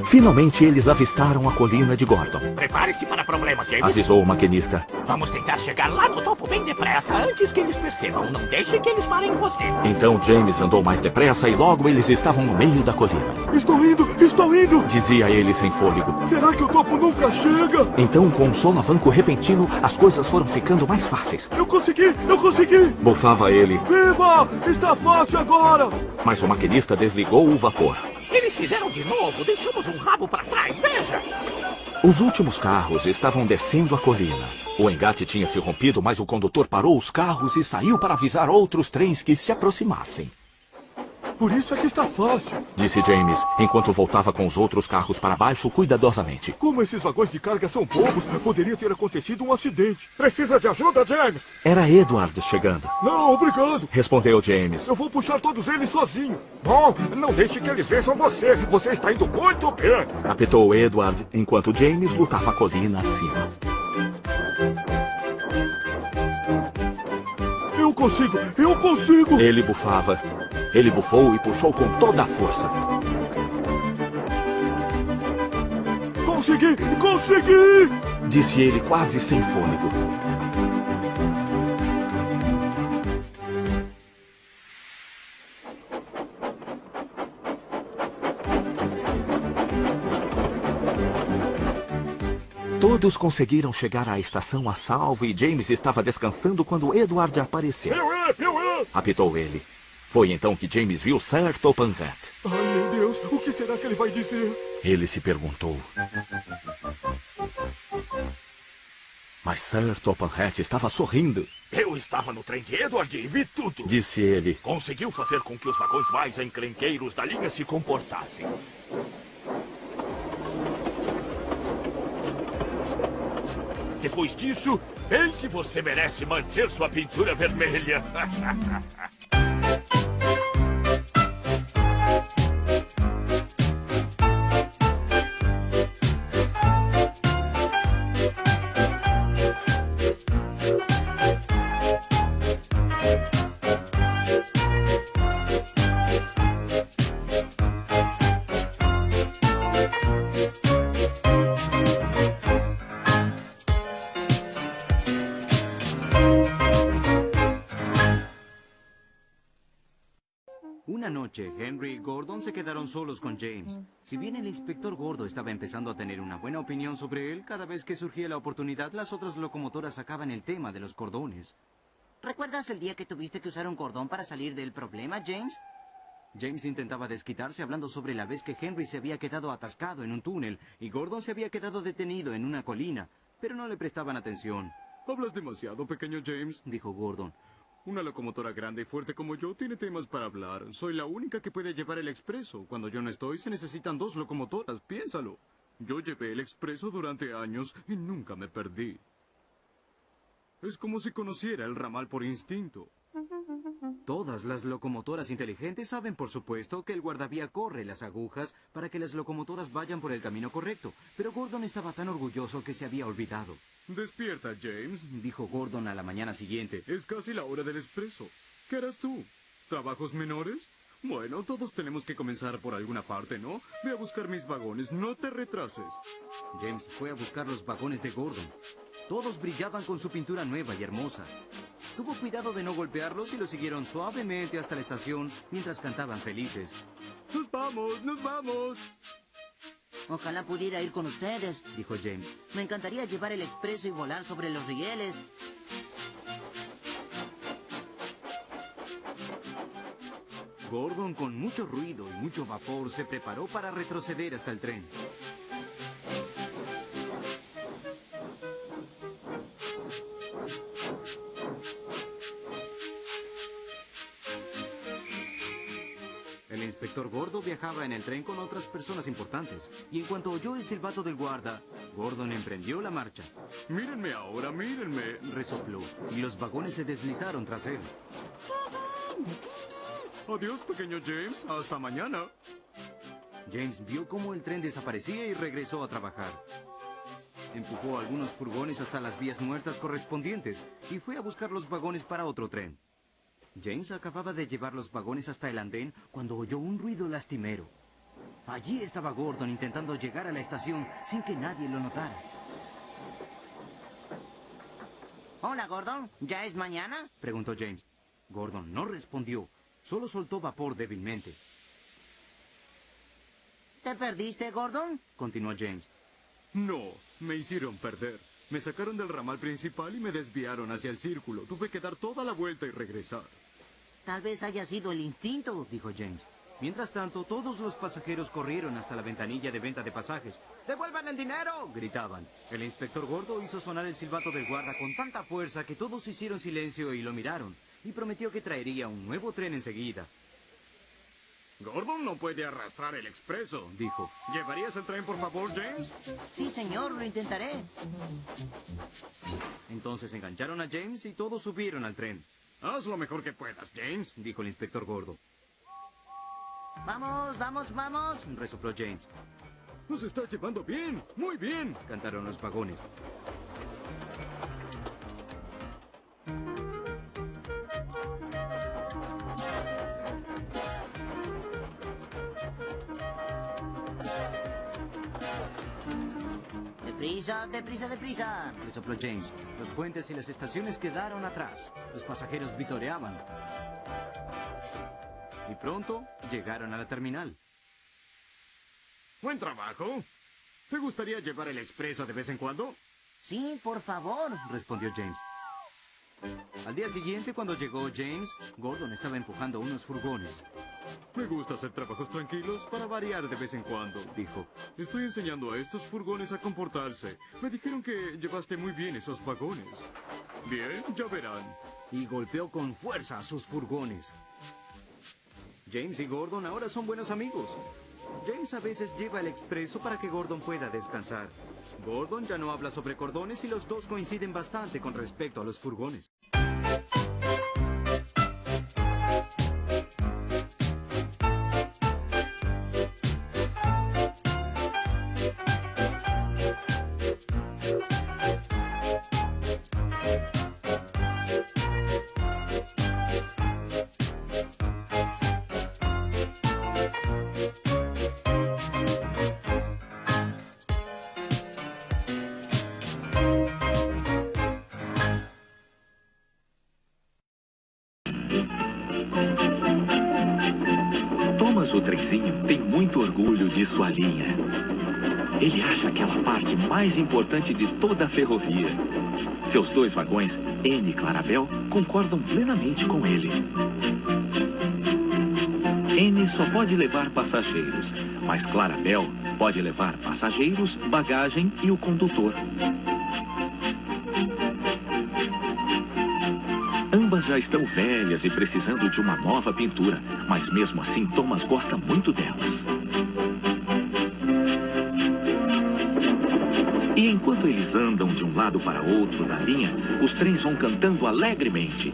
Finalmente eles avistaram a colina de Gordon. Prepare-se para problemas, James. Avisou o maquinista. Vamos tentar chegar lá no topo bem depressa, antes que eles percebam. Não deixe que eles parem você. Então James andou mais depressa e logo eles estavam no meio da colina. Estou indo! Dizia ele sem fôlego. Será que o topo nunca chega? Então, com um solavanco repentino, as coisas foram ficando mais fáceis. Eu consegui! Bufava ele. Viva! Está fácil agora! Mas o maquinista desligou o vapor. Eles fizeram de novo, deixamos um rabo para trás, veja! Os últimos carros estavam descendo a colina. O engate tinha se rompido, mas o condutor parou os carros e saiu para avisar outros trens que se aproximassem. Por isso é que está fácil, disse James, enquanto voltava com os outros carros para baixo cuidadosamente. Como esses vagões de carga são bobos, poderia ter acontecido um acidente. Precisa de ajuda, James? Era Edward chegando. Não, obrigado. Respondeu James. Eu vou puxar todos eles sozinho. Bom, não deixe que eles vençam você. Você está indo muito bem. Apitou Edward, enquanto James lutava a colina acima. Eu consigo! Ele bufava. Ele bufou e puxou com toda a força. Consegui! Disse ele quase sem fôlego. Todos conseguiram chegar à estação a salvo e James estava descansando quando Edward apareceu. Piuí! Apitou ele. Foi então que James viu Sir Topham Hatt. Ai, meu Deus, o que será que ele vai dizer? Ele se perguntou. Mas Sir Topham Hatt estava sorrindo. Eu estava no trem de Edward e vi tudo. Disse ele. Conseguiu fazer com que os vagões mais encrenqueiros da linha se comportassem. Depois disso, bem que você merece manter sua pintura vermelha. noche, Henry y Gordon se quedaron solos con James. Si bien el inspector Gordo estaba empezando a tener una buena opinión sobre él, cada vez que surgía la oportunidad, las otras locomotoras sacaban el tema de los cordones. ¿Recuerdas el día que tuviste que usar un cordón para salir del problema, James? James intentaba desquitarse hablando sobre la vez que Henry se había quedado atascado en un túnel y Gordon se había quedado detenido en una colina, pero no le prestaban atención. Hablas demasiado, pequeño James, Dijo Gordon. Una locomotora grande y fuerte como yo tiene temas para hablar. Soy la única que puede llevar el expreso. Cuando yo no estoy, se necesitan 2 locomotoras. Piénsalo. Yo llevé el expreso durante años y nunca me perdí. Es como si conociera el ramal por instinto. Todas las locomotoras inteligentes saben, por supuesto, que el guardavía corre las agujas para que las locomotoras vayan por el camino correcto, pero Gordon estaba tan orgulloso que se había olvidado. Despierta, James. Dijo Gordon a la mañana siguiente. Es casi la hora del expreso. ¿Qué harás tú? ¿Trabajos menores? Bueno, todos tenemos que comenzar por alguna parte, ¿no? Ve a buscar mis vagones, no te retrases. James fue a buscar los vagones de Gordon. Todos brillaban con su pintura nueva y hermosa. Tuvo cuidado de no golpearlos y los siguieron suavemente hasta la estación mientras cantaban felices. ¡Nos vamos, nos vamos! Ojalá pudiera ir con ustedes, Dijo James. Me encantaría llevar el expreso y volar sobre los rieles. Gordon, con mucho ruido y mucho vapor, se preparó para retroceder hasta el tren. El inspector Gordo viajaba en el tren con otras personas importantes, y en cuanto oyó el silbato del guarda, Gordon emprendió la marcha. Mírenme ahora, mírenme. Resopló, y los vagones se deslizaron tras él. Adiós, pequeño James. Hasta mañana. James vio cómo el tren desaparecía y regresó a trabajar. Empujó algunos furgones hasta las vías muertas correspondientes y fue a buscar los vagones para otro tren. James acababa de llevar los vagones hasta el andén cuando oyó un ruido lastimero. Allí estaba Gordon intentando llegar a la estación sin que nadie lo notara. Hola, Gordon. ¿Ya es mañana? Preguntó James. Gordon no respondió, solo soltó vapor débilmente. ¿Te perdiste, Gordon? Continuó James. No, me hicieron perder. Me sacaron del ramal principal y me desviaron hacia el círculo. Tuve que dar toda la vuelta y regresar. Tal vez haya sido el instinto, Dijo James. Mientras tanto, todos los pasajeros corrieron hasta la ventanilla de venta de pasajes. ¡Devuelvan el dinero!, gritaban. El inspector Gordo hizo sonar el silbato del guarda con tanta fuerza que todos hicieron silencio y lo miraron, y prometió que traería un nuevo tren enseguida. Gordon no puede arrastrar el expreso, Dijo. ¿Llevarías el tren, por favor, James? Sí, señor, lo intentaré. Entonces engancharon a James y todos subieron al tren. Haz lo mejor que puedas, James. Dijo el inspector Gordo. Vamos, vamos, vamos. Resopló James. Nos está llevando bien, muy bien. Cantaron los vagones. Deprisa, deprisa, deprisa. Resopló James. Los puentes y las estaciones quedaron atrás. Los pasajeros vitoreaban. Y pronto llegaron a la terminal. Buen trabajo. ¿Te gustaría llevar el expreso de vez en cuando? Sí, por favor. Respondió James. Al día siguiente, cuando llegó James, Gordon estaba empujando unos furgones. Me gusta hacer trabajos tranquilos para variar de vez en cuando, Dijo. Estoy enseñando a estos furgones a comportarse. Me dijeron que llevaste muy bien esos vagones. Bien, ya verán. Y golpeó con fuerza a sus furgones. James y Gordon ahora son buenos amigos. James a veces lleva el expreso para que Gordon pueda descansar. Gordon ya no habla sobre cordones y los dos coinciden bastante con respecto a los furgones. o trenzinho tem muito orgulho de sua linha. Ele acha aquela parte mais importante de toda a ferrovia. Seus 2 vagões, N e Clarabel, concordam plenamente com ele. N só pode levar passageiros, mas Clarabel pode levar passageiros, bagagem e o condutor. Ambas já estão velhas e precisando de uma nova pintura, mas mesmo assim Thomas gosta muito delas. E enquanto eles andam de um lado para outro da linha, os trens vão cantando alegremente.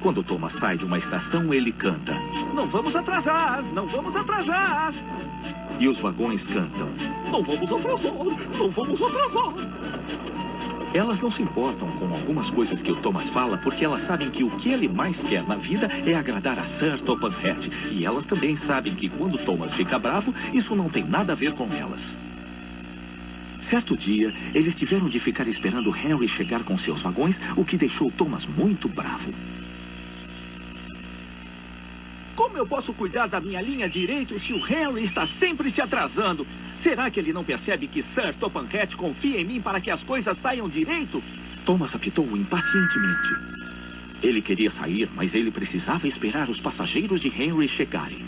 Quando Thomas sai de uma estação, ele canta: "Não vamos atrasar, não vamos atrasar." E os vagões cantam: "Não vamos atrasar, não vamos atrasar." Elas não se importam com algumas coisas que o Thomas fala, porque elas sabem que o que ele mais quer na vida é agradar a Sir Topham Hatt. E elas também sabem que quando Thomas fica bravo, isso não tem nada a ver com elas. Certo dia, eles tiveram de ficar esperando Henry chegar com seus vagões, o que deixou Thomas muito bravo. Como eu posso cuidar da minha linha direito se o Henry está sempre se atrasando? Será que ele não percebe que Sir Topham Hatt confia em mim para que as coisas saiam direito? Thomas apitou impacientemente. Ele queria sair, mas ele precisava esperar os passageiros de Henry chegarem.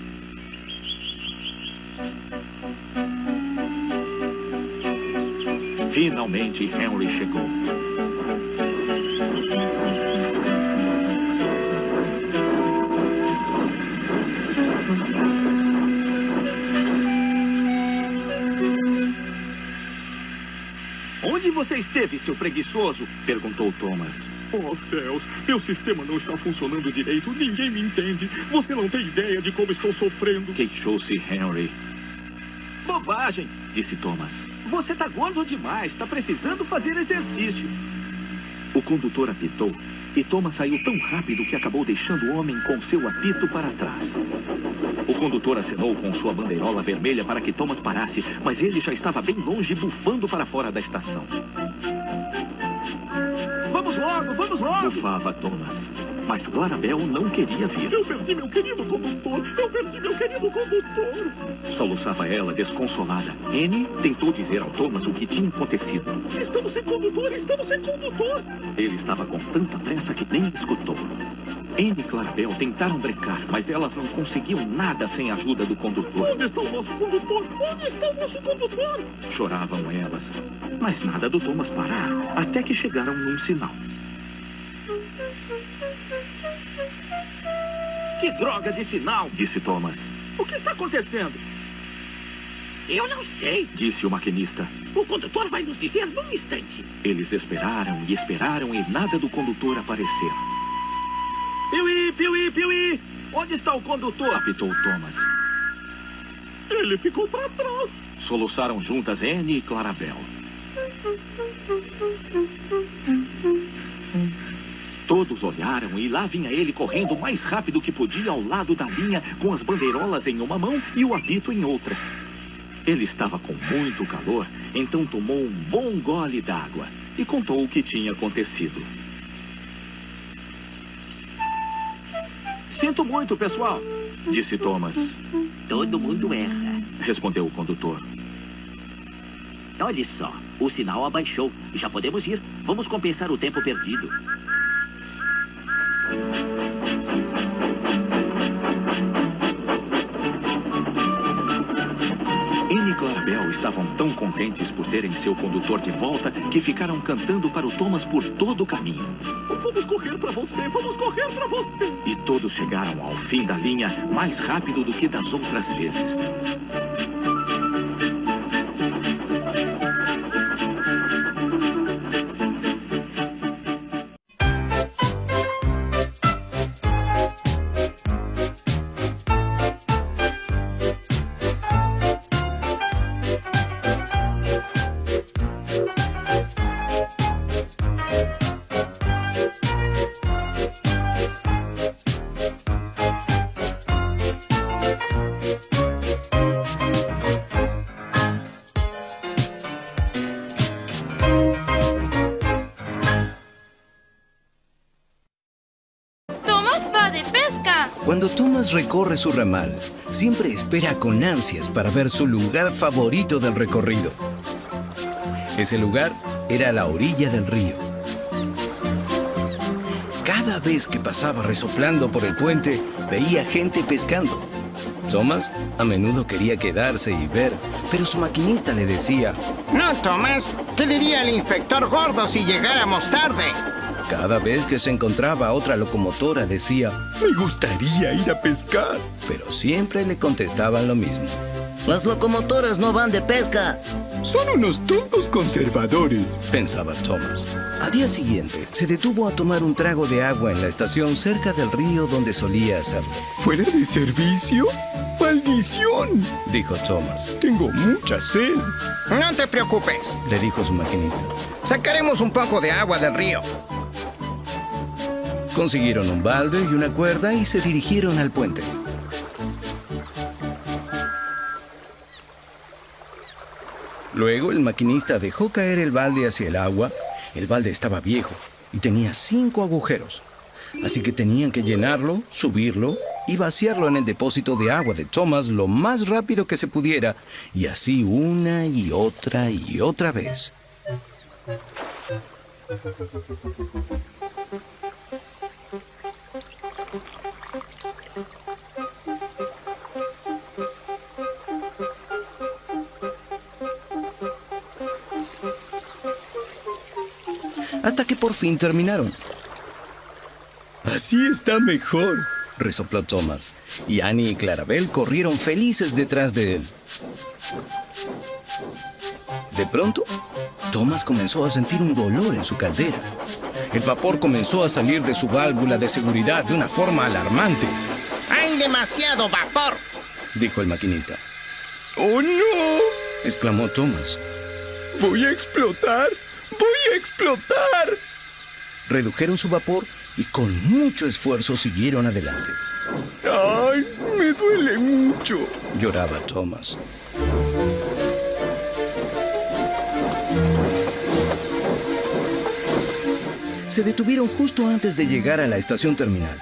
Finalmente, Henry chegou. Onde você esteve, seu preguiçoso? Perguntou Thomas. Oh, céus, meu sistema não está funcionando direito, ninguém me entende. Você não tem ideia de como estou sofrendo. Queixou-se Henry. Bobagem, disse Thomas. Você tá gordo demais, tá precisando fazer exercício. O condutor apitou e Thomas saiu tão rápido que acabou deixando o homem com seu apito para trás. O condutor acenou com sua bandeirola vermelha para que Thomas parasse, mas ele já estava bem longe, bufando para fora da estação. Vamos logo! Bufava Thomas. Mas Clarabel não queria vir. Eu perdi meu querido condutor! Soluçava ela, desconsolada. Anne tentou dizer ao Thomas o que tinha acontecido. Estamos sem condutor! Ele estava com tanta pressa que nem escutou. Anne e Clarabel tentaram brincar, mas elas não conseguiam nada sem a ajuda do condutor. Onde está o nosso condutor? Choravam elas. Mas nada do Thomas parar, até que chegaram num sinal. Que droga de sinal! Disse Thomas. O que está acontecendo? Eu não sei, disse o maquinista. O condutor vai nos dizer num instante. Eles esperaram e esperaram e nada do condutor aparecer. Piuí! Onde está o condutor? Apitou Thomas. Ele ficou para trás. Soluçaram juntas Anne e Clarabel. Todos olharam e lá vinha ele correndo o mais rápido que podia ao lado da linha, com as bandeirolas em uma mão e o apito em outra. Ele estava com muito calor, então tomou um bom gole d'água e contou o que tinha acontecido. Sinto muito, pessoal, disse Thomas. Todo mundo erra. Respondeu o condutor. Olhe só, o sinal abaixou. Já podemos ir. Vamos compensar o tempo perdido. Anne e Clarabel estavam tão contentes por terem seu condutor de volta que ficaram cantando para o Thomas por todo o caminho. Vamos correr para você! E todos chegaram ao fim da linha mais rápido do que das outras vezes. Cuando Thomas recorre su ramal, siempre espera con ansias para ver su lugar favorito del recorrido. Ese lugar era la orilla del río. Cada vez que pasaba resoplando por el puente, veía gente pescando. Thomas a menudo quería quedarse y ver, pero su maquinista le decía: No, Thomas, ¿qué diría el inspector Gordo si llegáramos tarde? Cada vez que se encontraba otra locomotora decía: Me gustaría ir a pescar. Pero siempre le contestaban lo mismo: Las locomotoras no van de pesca. Son unos tontos conservadores, pensaba Thomas. Al día siguiente, se detuvo a tomar un trago de agua en la estación cerca del río donde solía hacerlo. ¿Fuera de servicio? ¡Maldición!, dijo Thomas. Tengo mucha sed. No te preocupes, le dijo su maquinista. Sacaremos un poco de agua del río. Consiguieron un balde y una cuerda y se dirigieron al puente. Luego el maquinista dejó caer el balde hacia el agua. El balde estaba viejo y tenía 5 agujeros. Así que tenían que llenarlo, subirlo y vaciarlo en el depósito de agua de Thomas lo más rápido que se pudiera. Y así una y otra vez. Hasta que por fin terminaron. Así está mejor, resopló Thomas, y Annie y Clarabel corrieron felices detrás de él. De pronto, Thomas comenzó a sentir un dolor en su caldera. El vapor comenzó a salir de su válvula de seguridad de una forma alarmante. ¡Hay demasiado vapor!, dijo el maquinista. ¡Oh, no!, exclamó Thomas. ¡Voy a explotar! ¡Voy a explotar! Redujeron su vapor y con mucho esfuerzo siguieron adelante. ¡Ay, me duele mucho!, lloraba Thomas. Se detuvieron justo antes de llegar a la estación terminal.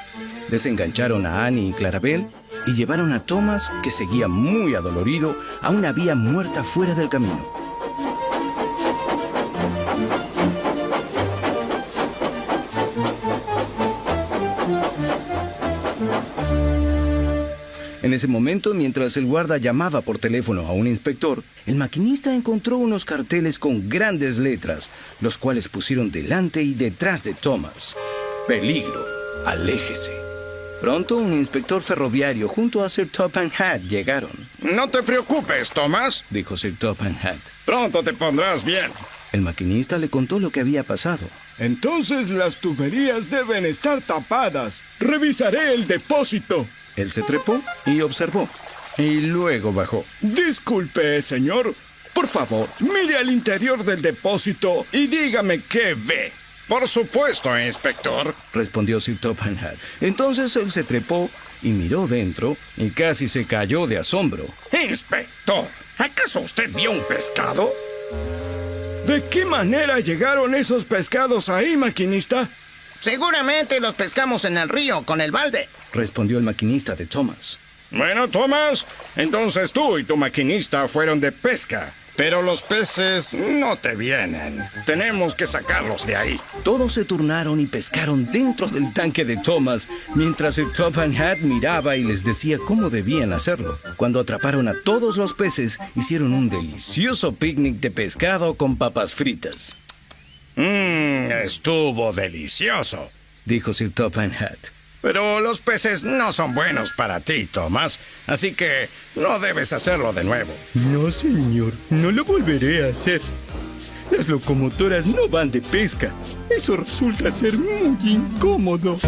Desengancharon a Annie y Clarabel y llevaron a Thomas, que seguía muy adolorido, a una vía muerta fuera del camino. En ese momento, mientras el guarda llamaba por teléfono a un inspector, el maquinista encontró unos carteles con grandes letras, los cuales pusieron delante y detrás de Thomas. Peligro, aléjese. Pronto, un inspector ferroviario junto a Sir Topham Hatt llegaron. No te preocupes, Thomas, dijo Sir Topham Hatt. Pronto te pondrás bien. El maquinista le contó lo que había pasado. Entonces las tuberías deben estar tapadas. Revisaré el depósito. Él se trepó y observó. Y luego bajó. Disculpe, señor. Por favor, mire al interior del depósito y dígame qué ve. Por supuesto, inspector, respondió Sir Topham Hatt. Entonces él se trepó y miró dentro y casi se cayó de asombro. Inspector, ¿acaso usted vio un pescado? ¿De qué manera llegaron esos pescados ahí, maquinista? Seguramente los pescamos en el río con el balde, respondió el maquinista de Thomas. Bueno, Thomas, entonces tú y tu maquinista fueron de pesca, pero los peces no te vienen. Tenemos que sacarlos de ahí. Todos se turnaron y pescaron dentro del tanque de Thomas, mientras el Topham Hatt miraba y les decía cómo debían hacerlo. Cuando atraparon a todos los peces, hicieron un delicioso picnic de pescado con papas fritas. Estuvo delicioso, dijo Sir Topham Hatt. Pero los peces no son buenos para ti, Thomas, así que no debes hacerlo de nuevo. No, señor, no lo volveré a hacer. Las locomotoras no van de pesca. Eso resulta ser muy incómodo.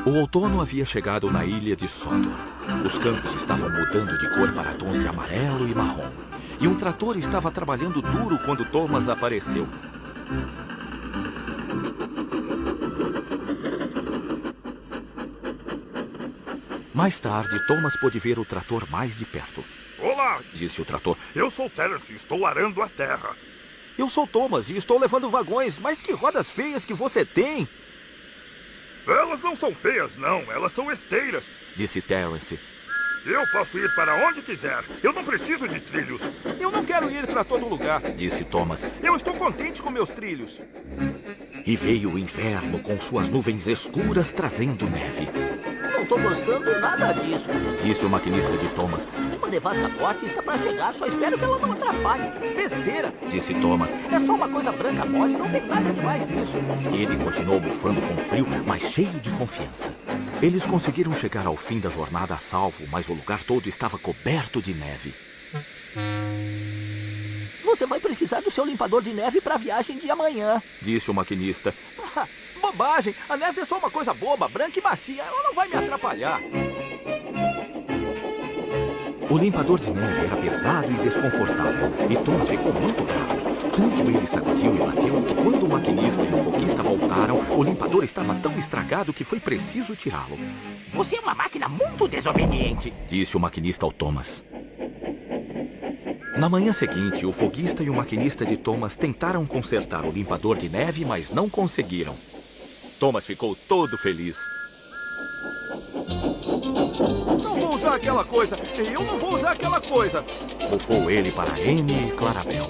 O outono havia chegado na ilha de Sodor. Os campos estavam mudando de cor para tons de amarelo e marrom. E um trator estava trabalhando duro quando Thomas apareceu. Mais tarde, Thomas pôde ver o trator mais de perto. Olá, disse o trator. Eu sou Terence e estou arando a terra. Eu sou Thomas e estou levando vagões, mas que rodas feias que você tem! Elas não são feias, não. Elas são esteiras, disse Terence. Eu posso ir para onde quiser. Eu não preciso de trilhos. Eu não quero ir para todo lugar, disse Thomas. Eu estou contente com meus trilhos. E veio o inverno com suas nuvens escuras trazendo neve. Não tô gostando nada disso. Disse o maquinista de Thomas. Uma nevasca forte está para chegar, só espero que ela não atrapalhe. Besteira, disse Thomas. É só uma coisa branca mole, não tem nada demais nisso. Ele continuou bufando com frio, mas cheio de confiança. Eles conseguiram chegar ao fim da jornada a salvo, mas o lugar todo estava coberto de neve. Você vai precisar do seu limpador de neve para a viagem de amanhã, disse o maquinista. Bobagem! A neve é só uma coisa boba, branca e macia. Ela não vai me atrapalhar. O limpador de neve era pesado e desconfortável, e Thomas ficou muito bravo. Tanto ele sacudiu e bateu que quando o maquinista e o foguista voltaram, o limpador estava tão estragado que foi preciso tirá-lo. Você é uma máquina muito desobediente, disse o maquinista ao Thomas. Na manhã seguinte, o foguista e o maquinista de Thomas tentaram consertar o limpador de neve, mas não conseguiram. Thomas ficou todo feliz. Não vou usar aquela coisa! Eu não vou usar aquela coisa! Bufou ele para Annie e Clarabel.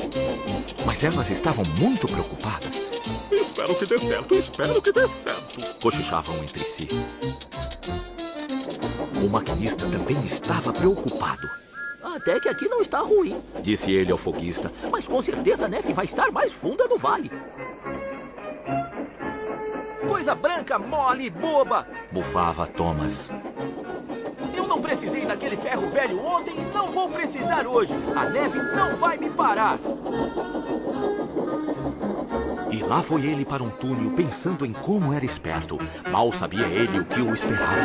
Mas elas estavam muito preocupadas. Espero que dê certo, espero que dê certo. Cochichavam entre si. O maquinista também estava preocupado. Até que aqui não está ruim, disse ele ao foguista. Mas com certeza a neve vai estar mais funda no vale. Coisa branca, mole, boba! Bufava Thomas. Eu não precisei daquele ferro velho ontem e não vou precisar hoje. A neve não vai me parar. E lá foi ele para um túnel pensando em como era esperto. Mal sabia ele o que o esperava.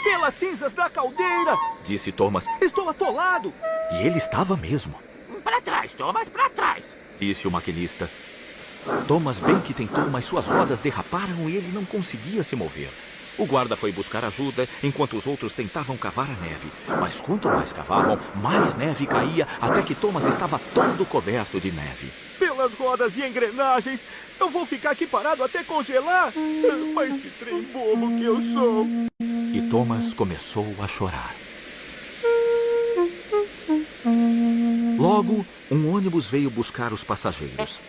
Pelas cinzas da caldeira, disse Thomas. Estou atolado. E ele estava mesmo. Para trás, Thomas, para trás, disse o maquinista. Thomas bem que tentou, mas suas rodas derraparam e ele não conseguia se mover. O guarda foi buscar ajuda, enquanto os outros tentavam cavar a neve. Mas quanto mais cavavam, mais neve caía, até que Thomas estava todo coberto de neve. Pelas rodas e engrenagens, eu vou ficar aqui parado até congelar? Mas que trem bobo que eu sou! E Thomas começou a chorar. Logo, um ônibus veio buscar os passageiros.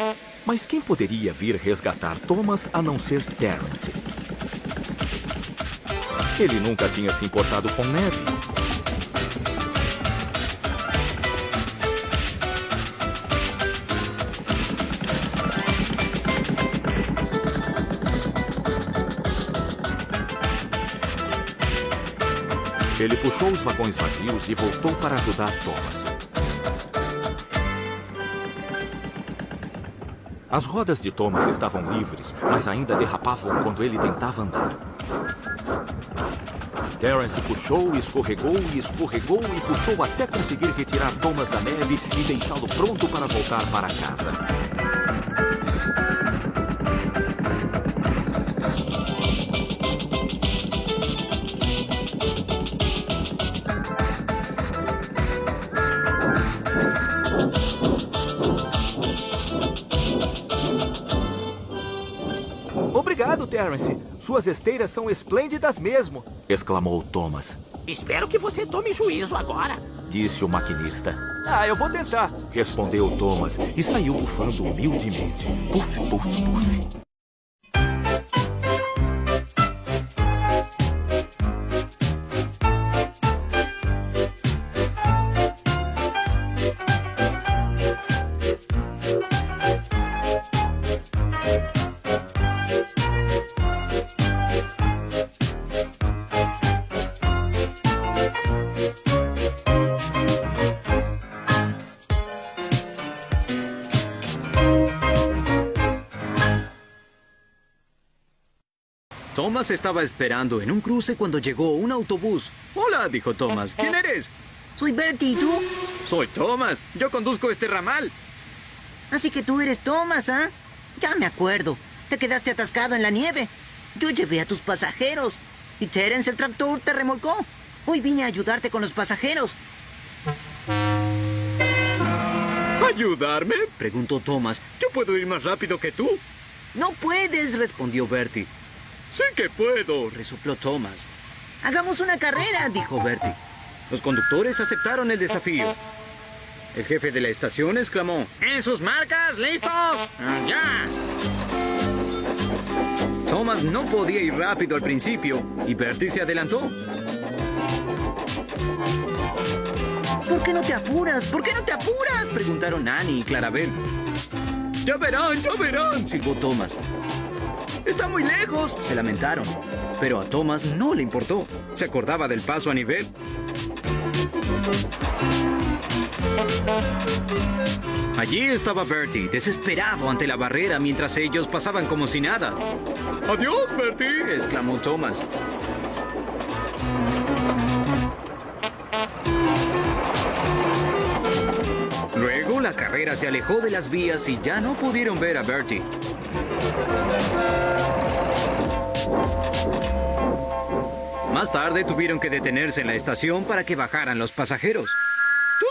Mas quem poderia vir resgatar Thomas a não ser Terence? Ele nunca tinha se importado com neve. Ele puxou os vagões vazios e voltou para ajudar Thomas. As rodas de Thomas estavam livres, mas ainda derrapavam quando ele tentava andar. Terence puxou, escorregou e escorregou e puxou até conseguir retirar Thomas da neve e deixá-lo pronto para voltar para casa. Obrigado, Terence. Suas esteiras são esplêndidas mesmo, exclamou Thomas. Espero que você tome juízo agora, disse o maquinista. Eu vou tentar, respondeu Thomas e saiu bufando humildemente. Puf, puf, puf. Thomas estaba esperando en un cruce cuando llegó un autobús. Hola, dijo Thomas. ¿Quién eres? Soy Bertie, ¿y tú? Soy Thomas. Yo conduzco este ramal. Así que tú eres Thomas, ¿ah? Ya me acuerdo. Te quedaste atascado en la nieve. Yo llevé a tus pasajeros. Y Terence, el tractor, te remolcó. Hoy vine a ayudarte con los pasajeros. ¿Ayudarme? Preguntó Thomas. Yo puedo ir más rápido que tú. No puedes, respondió Bertie. Sí que puedo, resopló Thomas. Hagamos una carrera, dijo Bertie. Los conductores aceptaron el desafío. El jefe de la estación exclamó: ¡En sus marcas, listos! ¡Ya! Thomas no podía ir rápido al principio y Bertie se adelantó. ¿Por qué no te apuras? ¿Por qué no te apuras? Preguntaron Annie y Clarabel. Ya verán, silbó Thomas. Está muy lejos, se lamentaron. Pero a Thomas no le importó. Se acordaba del paso a nivel. Allí estaba Bertie, desesperado ante la barrera mientras ellos pasaban como si nada. ¡Adiós, Bertie!, exclamó Thomas. Luego la carrera se alejó de las vías y ya no pudieron ver a Bertie. Más tarde tuvieron que detenerse en la estación para que bajaran los pasajeros. ¡Tú!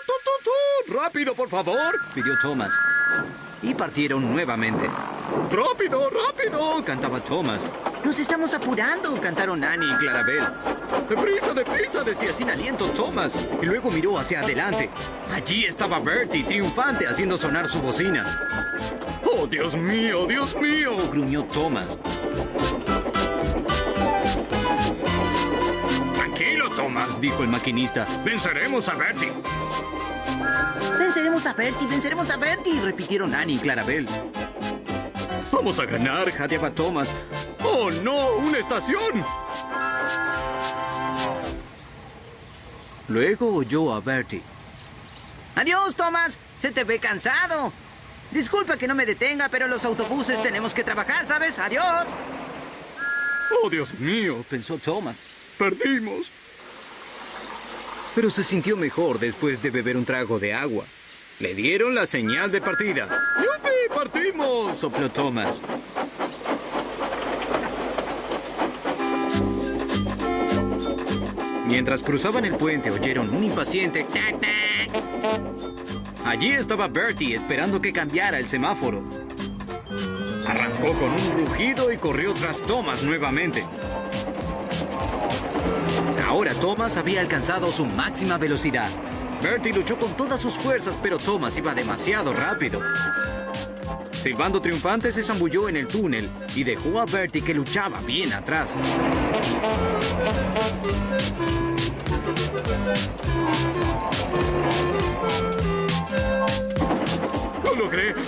¡Rápido, por favor!, pidió Thomas. Y partieron nuevamente. ¡Rápido! Cantaba Thomas. ¡Nos estamos apurando!, cantaron Annie y Clarabel. ¡Deprisa! Decía sin aliento Thomas. Y luego miró hacia adelante. Allí estaba Bertie, triunfante, haciendo sonar su bocina. ¡Oh, Dios mío! Gruñó Thomas. Tranquilo, Thomas, dijo el maquinista. Venceremos a Bertie. Venceremos a Bertie, repitieron Annie y Clarabel. Vamos a ganar, jadeaba Thomas. ¡Oh, no! ¡Una estación! Luego oyó a Bertie. ¡Adiós, Thomas! Se te ve cansado. Disculpa que no me detenga, pero los autobuses tenemos que trabajar, ¿sabes? ¡Adiós! ¡Oh, Dios mío!, pensó Thomas. ¡Perdimos! Pero se sintió mejor después de beber un trago de agua. Le dieron la señal de partida. ¡Yupi! ¡Partimos!, sopló Thomas. Mientras cruzaban el puente, oyeron un impaciente ¡tac, tac! Allí estaba Bertie esperando que cambiara el semáforo. Arrancó con un rugido y corrió tras Thomas nuevamente. Ahora Thomas había alcanzado su máxima velocidad. Bertie luchó con todas sus fuerzas, pero Thomas iba demasiado rápido. Silbando triunfante, se zambulló en el túnel y dejó a Bertie, que luchaba bien atrás.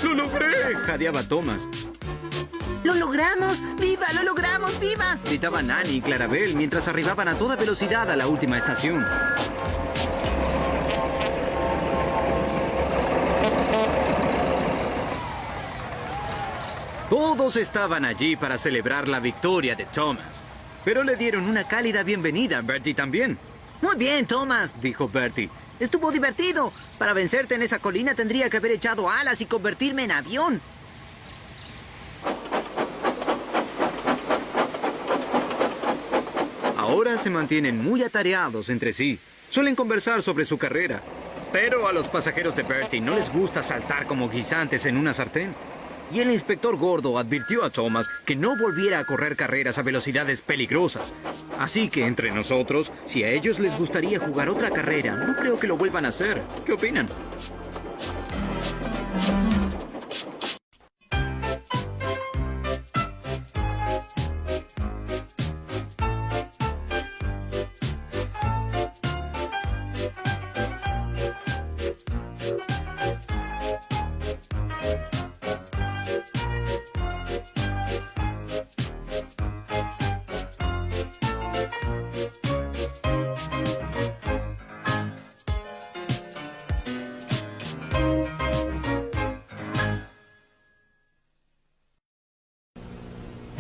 ¡Lo logré! Jadeaba Thomas. ¡Lo logramos! ¡Viva! ¡Lo logramos! ¡Viva! Gritaban Annie y Clarabel mientras arribaban a toda velocidad a la última estación. Todos estaban allí para celebrar la victoria de Thomas. Pero le dieron una cálida bienvenida a Bertie también. Muy bien, Thomas, dijo Bertie. Estuvo divertido. Para vencerte en esa colina tendría que haber echado alas y convertirme en avión. Ahora se mantienen muy atareados entre sí. Suelen conversar sobre su carrera. Pero a los pasajeros de Bertie no les gusta saltar como guisantes en una sartén. Y el inspector gordo advirtió a Thomas que no volviera a correr carreras a velocidades peligrosas. Así que entre nosotros, si a ellos les gustaría jugar otra carrera, no creo que lo vuelvan a hacer. ¿Qué opinan?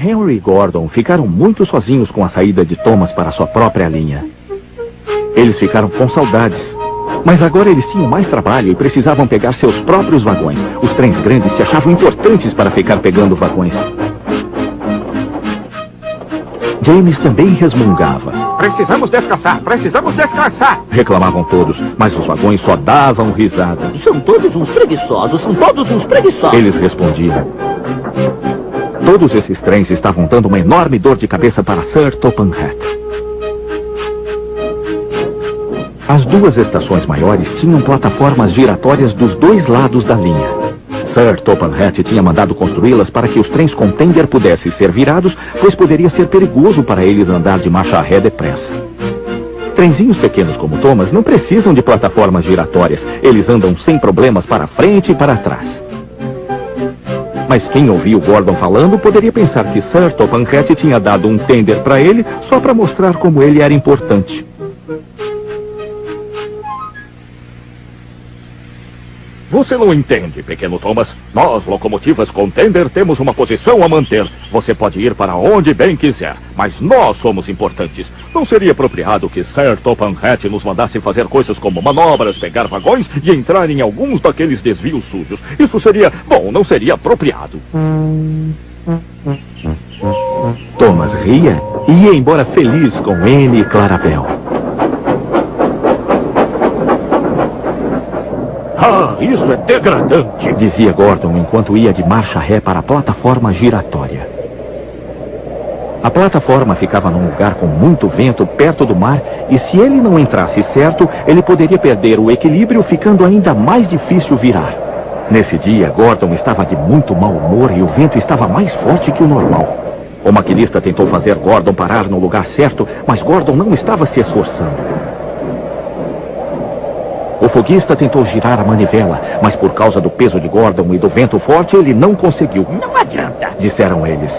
Henry e Gordon ficaram muito sozinhos com a saída de Thomas para sua própria linha. Eles ficaram com saudades. Mas agora eles tinham mais trabalho e precisavam pegar seus próprios vagões. Os trens grandes se achavam importantes para ficar pegando vagões. James também resmungava. Precisamos descansar! Reclamavam todos, mas os vagões só davam risada. São todos uns preguiçosos. Eles respondiam. Todos esses trens estavam dando uma enorme dor de cabeça para Sir Topham Hatt. As duas estações maiores tinham plataformas giratórias dos dois lados da linha. Sir Topham Hatt tinha mandado construí-las para que os trens com tender pudessem ser virados, pois poderia ser perigoso para eles andar de marcha ré depressa. Trenzinhos pequenos como Thomas não precisam de plataformas giratórias. Eles andam sem problemas para frente e para trás. Mas quem ouviu Gordon falando poderia pensar que Sir Topham Hatt tinha dado um tender para ele só para mostrar como ele era importante. Você não entende, pequeno Thomas. Nós, locomotivas com tender, temos uma posição a manter. Você pode ir para onde bem quiser, mas nós somos importantes. Não seria apropriado que Sir Topham Hatt nos mandasse fazer coisas como manobras, pegar vagões e entrar em alguns daqueles desvios sujos. Isso seria... bom, não seria apropriado. Thomas ria e ia embora feliz com Anne e Clarabel. Ah, isso é degradante, dizia Gordon enquanto ia de marcha ré para a plataforma giratória. A plataforma ficava num lugar com muito vento perto do mar e se ele não entrasse certo, ele poderia perder o equilíbrio, ficando ainda mais difícil virar. Nesse dia, Gordon estava de muito mau humor e o vento estava mais forte que o normal. O maquinista tentou fazer Gordon parar no lugar certo, mas Gordon não estava se esforçando. O foguista tentou girar a manivela, mas por causa do peso de Gordon e do vento forte, ele não conseguiu. Não adianta, disseram eles.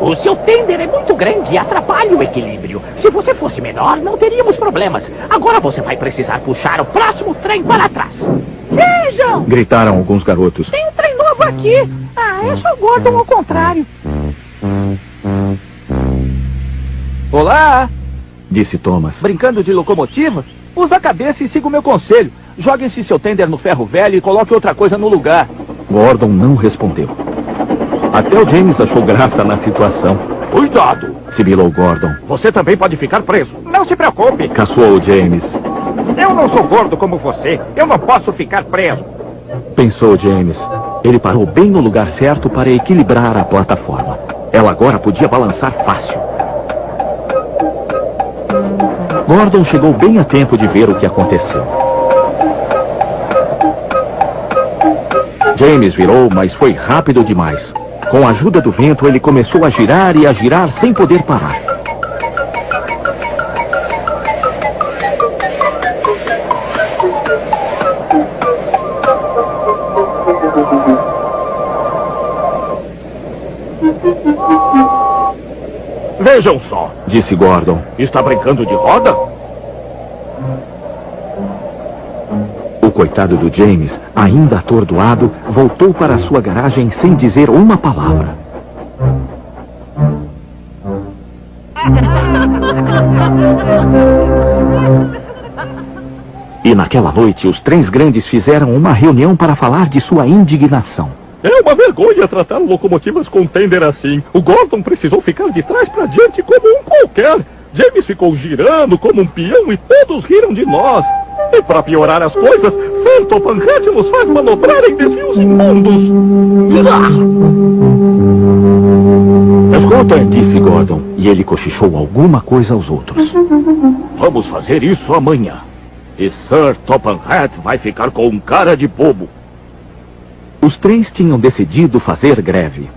O seu tender é muito grande e atrapalha o equilíbrio. Se você fosse menor, não teríamos problemas. Agora você vai precisar puxar o próximo trem para trás. Vejam! Gritaram alguns garotos. Tem um trem novo aqui. É só Gordon ao contrário. Olá! Disse Thomas. Brincando de locomotiva? Usa a cabeça e siga o meu conselho. Jogue-se seu tender no ferro velho e coloque outra coisa no lugar. Gordon não respondeu. Até o James achou graça na situação. Cuidado! Sibilou Gordon. Você também pode ficar preso. Não se preocupe. Caçoou James. Eu não sou gordo como você. Eu não posso ficar preso. Pensou James. Ele parou bem no lugar certo para equilibrar a plataforma. Ela agora podia balançar fácil. Gordon chegou bem a tempo de ver o que aconteceu. James virou, mas foi rápido demais. Com a ajuda do vento, ele começou a girar e a girar sem poder parar. Vejam só, disse Gordon. Está brincando de roda? O coitado do James, ainda atordoado, voltou para a sua garagem sem dizer uma palavra. E naquela noite, os trens grandes fizeram uma reunião para falar de sua indignação. É uma vergonha tratar locomotivas com tender assim. O Gordon precisou ficar de trás para diante como um qualquer. James ficou girando como um peão e todos riram de nós. E para piorar as coisas, Sir Topham Hatt nos faz manobrar em desvios imundos. Escuta, disse Gordon, e ele cochichou alguma coisa aos outros. Vamos fazer isso amanhã. E Sir Topham Hatt vai ficar com um cara de bobo. Os trens tinham decidido fazer greve.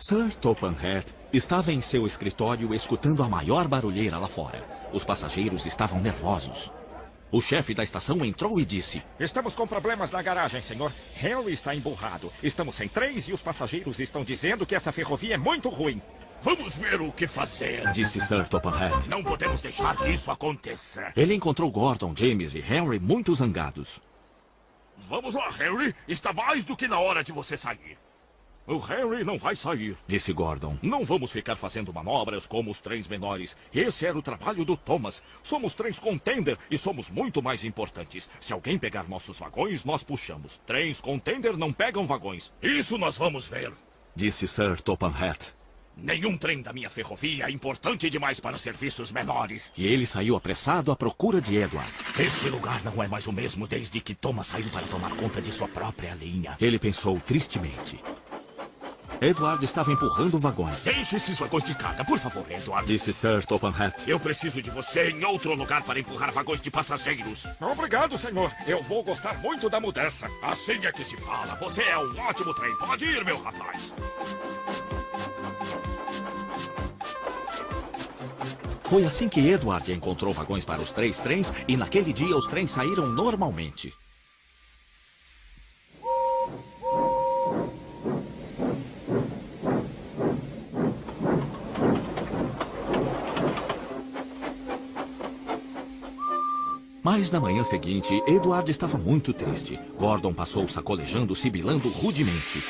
Sir Topham Hatt estava em seu escritório escutando a maior barulheira lá fora. Os passageiros estavam nervosos. O chefe da estação entrou e disse: Estamos com problemas na garagem, senhor. Henry está emburrado. Estamos sem trens e os passageiros estão dizendo que essa ferrovia é muito ruim. Vamos ver o que fazer, disse Sir Topham Hatt. Não podemos deixar que isso aconteça. Ele encontrou Gordon, James e Henry muito zangados. Vamos lá, Henry. Está mais do que na hora de você sair. O Henry não vai sair, disse Gordon. Não vamos ficar fazendo manobras como os trens menores. Esse era o trabalho do Thomas. Somos trens contender e somos muito mais importantes. Se alguém pegar nossos vagões, nós puxamos. Trens contender não pegam vagões. Isso nós vamos ver, disse Sir Topham Hatt. Nenhum trem da minha ferrovia é importante demais para serviços menores. E ele saiu apressado à procura de Edward. Esse lugar não é mais o mesmo desde que Thomas saiu para tomar conta de sua própria linha. Ele pensou tristemente. Edward estava empurrando vagões. Deixe esses vagões de carga, por favor, Edward. Disse Sir Topham Hatt. Eu preciso de você em outro lugar para empurrar vagões de passageiros. Obrigado, senhor. Eu vou gostar muito da mudança. Assim é que se fala. Você é um ótimo trem. Pode ir, meu rapaz. Foi assim que Edward encontrou vagões para os 3 trens e naquele dia os trens saíram normalmente. Mas na manhã seguinte, Edward estava muito triste. Gordon passou sacolejando, sibilando rudemente.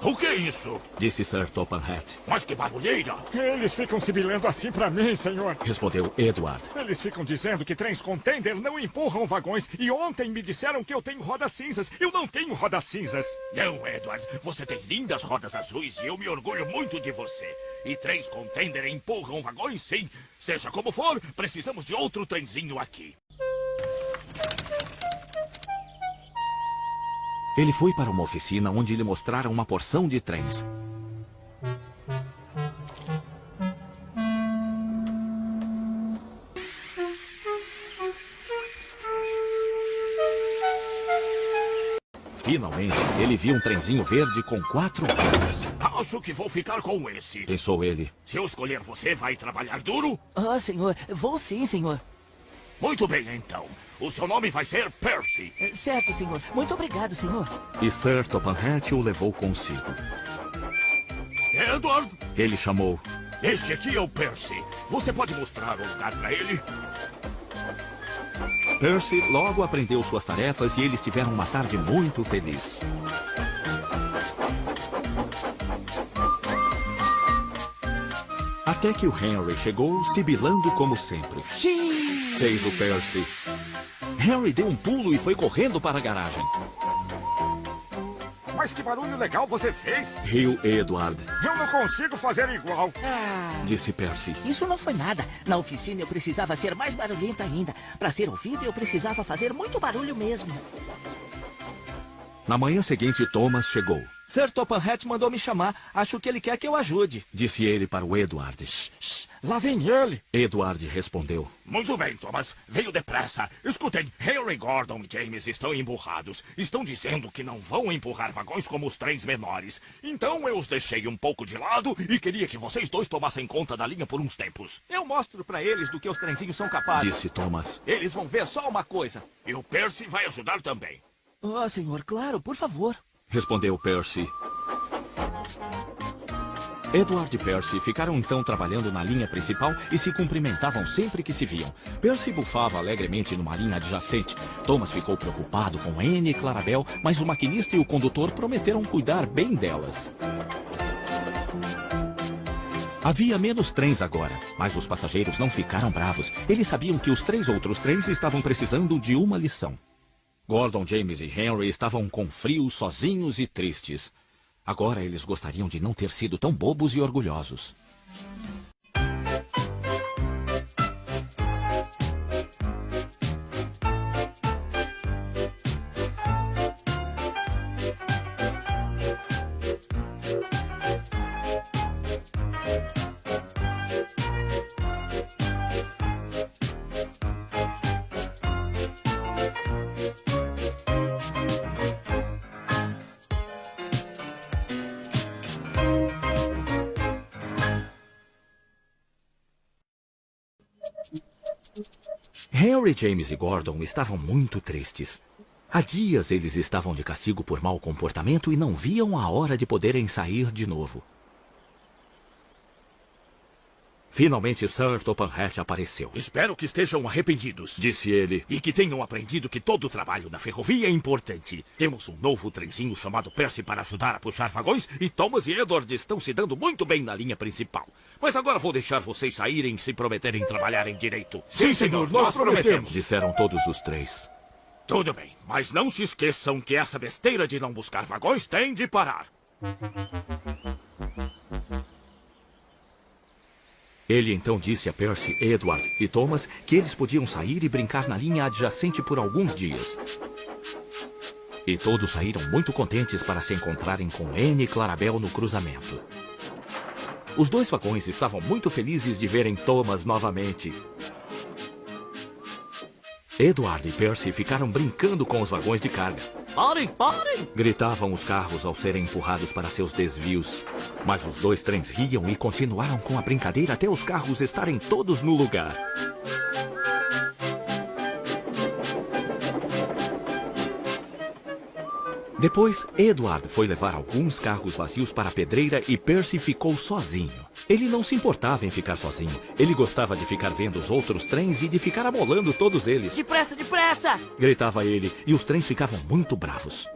O que é isso? Disse Sir Topham Hatt. Mas que barulheira! Eles ficam sibilando assim pra mim, senhor. Respondeu Edward. Eles ficam dizendo que trens contender não empurram vagões. E ontem me disseram que eu tenho rodas cinzas. Eu não tenho rodas cinzas. Não, Edward. Você tem lindas rodas azuis e eu me orgulho muito de você. E trens contender empurram vagões, sim. Seja como for, precisamos de outro trenzinho aqui. Ele foi para uma oficina onde lhe mostraram uma porção de trens. Finalmente, ele viu um trenzinho verde com 4 rodas. Acho que vou ficar com esse. Pensou ele. Se eu escolher você, vai trabalhar duro? Ah, senhor. Vou sim, senhor. Muito bem, então. O seu nome vai ser Percy. Certo, senhor. Muito obrigado, senhor. E Sir Topham Hatt o levou consigo. Edward? Ele chamou. Este aqui é o Percy. Você pode mostrar o lugar para ele? Percy logo aprendeu suas tarefas e eles tiveram uma tarde muito feliz. Até que o Henry chegou, sibilando como sempre. Fez o Percy. Henry deu um pulo e foi correndo para a garagem. Mas que barulho legal você fez. Riu Edward. Eu não consigo fazer igual. Disse Percy. Isso não foi nada. Na oficina eu precisava ser mais barulhento ainda. Para ser ouvido eu precisava fazer muito barulho mesmo. Na manhã seguinte, Thomas chegou. Sir Topham Hatt mandou me chamar. Acho que ele quer que eu ajude. Disse ele para o Edward. Lá vem ele. Edward respondeu. Muito bem, Thomas. Veio depressa. Escutem, Henry, Gordon e James estão emburrados. Estão dizendo que não vão empurrar vagões como os trens menores. Então eu os deixei um pouco de lado e queria que vocês dois tomassem conta da linha por uns tempos. Eu mostro pra eles do que os trenzinhos são capazes. Disse Thomas. Eles vão ver só uma coisa. E o Percy vai ajudar também. Oh, senhor, claro, por favor. Respondeu Percy. Edward e Percy ficaram então trabalhando na linha principal e se cumprimentavam sempre que se viam. Percy bufava alegremente numa linha adjacente. Thomas ficou preocupado com Anne e Clarabel, mas o maquinista e o condutor prometeram cuidar bem delas. Havia menos trens agora, mas os passageiros não ficaram bravos. Eles sabiam que os 3 outros trens estavam precisando de uma lição. Gordon, James e Henry estavam com frio, sozinhos e tristes. Agora eles gostariam de não ter sido tão bobos e orgulhosos. Henry, James e Gordon estavam muito tristes. Há dias eles estavam de castigo por mau comportamento e não viam a hora de poderem sair de novo. Finalmente, Sir Topham Hatt apareceu. Espero que estejam arrependidos, disse ele, e que tenham aprendido que todo o trabalho na ferrovia é importante. Temos um novo trenzinho chamado Percy para ajudar a puxar vagões e Thomas e Edward estão se dando muito bem na linha principal. Mas agora vou deixar vocês saírem se prometerem trabalharem direito. Sim, senhor, nós prometemos. Disseram todos os três. Tudo bem, mas não se esqueçam que essa besteira de não buscar vagões tem de parar. Ele então disse a Percy, Edward e Thomas que eles podiam sair e brincar na linha adjacente por alguns dias. E todos saíram muito contentes para se encontrarem com Anne e Clarabel no cruzamento. Os 2 vagões estavam muito felizes de verem Thomas novamente. Edward e Percy ficaram brincando com os vagões de carga. Parem, parem! Gritavam os carros ao serem empurrados para seus desvios. Mas os 2 trens riam e continuaram com a brincadeira até os carros estarem todos no lugar. Depois, Edward foi levar alguns carros vazios para a pedreira e Percy ficou sozinho. Ele não se importava em ficar sozinho. Ele gostava de ficar vendo os outros trens e de ficar amolando todos eles. Depressa, depressa! Gritava ele, e os trens ficavam muito bravos.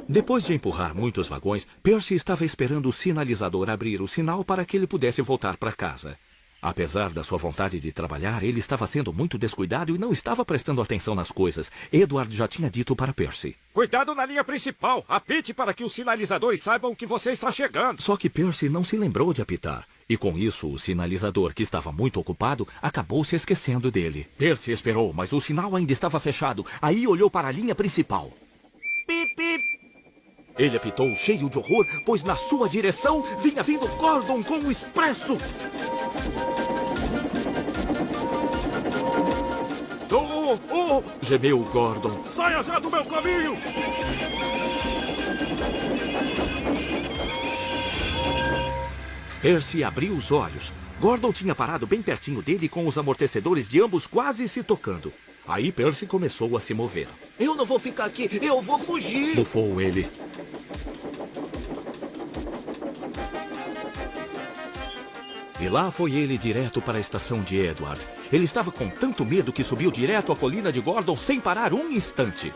Depois de empurrar muitos vagões, Percy estava esperando o sinalizador abrir o sinal para que ele pudesse voltar para casa. Apesar da sua vontade de trabalhar, ele estava sendo muito descuidado e não estava prestando atenção nas coisas. Edward já tinha dito para Percy. Cuidado na linha principal. Apite para que os sinalizadores saibam que você está chegando. Só que Percy não se lembrou de apitar. E com isso, o sinalizador, que estava muito ocupado, acabou se esquecendo dele. Percy esperou, mas o sinal ainda estava fechado. Aí olhou para a linha principal. Pip, pip. Ele apitou cheio de horror, pois na sua direção vinha vindo Gordon com o expresso. Gemeu Gordon. Saia já do meu caminho! Percy abriu os olhos. Gordon tinha parado bem pertinho dele com os amortecedores de ambos quase se tocando. Aí Percy começou a se mover. Eu não vou ficar aqui, eu vou fugir! Bufou ele. E lá foi ele direto para a estação de Edward. Ele estava com tanto medo que subiu direto à colina de Gordon sem parar um instante.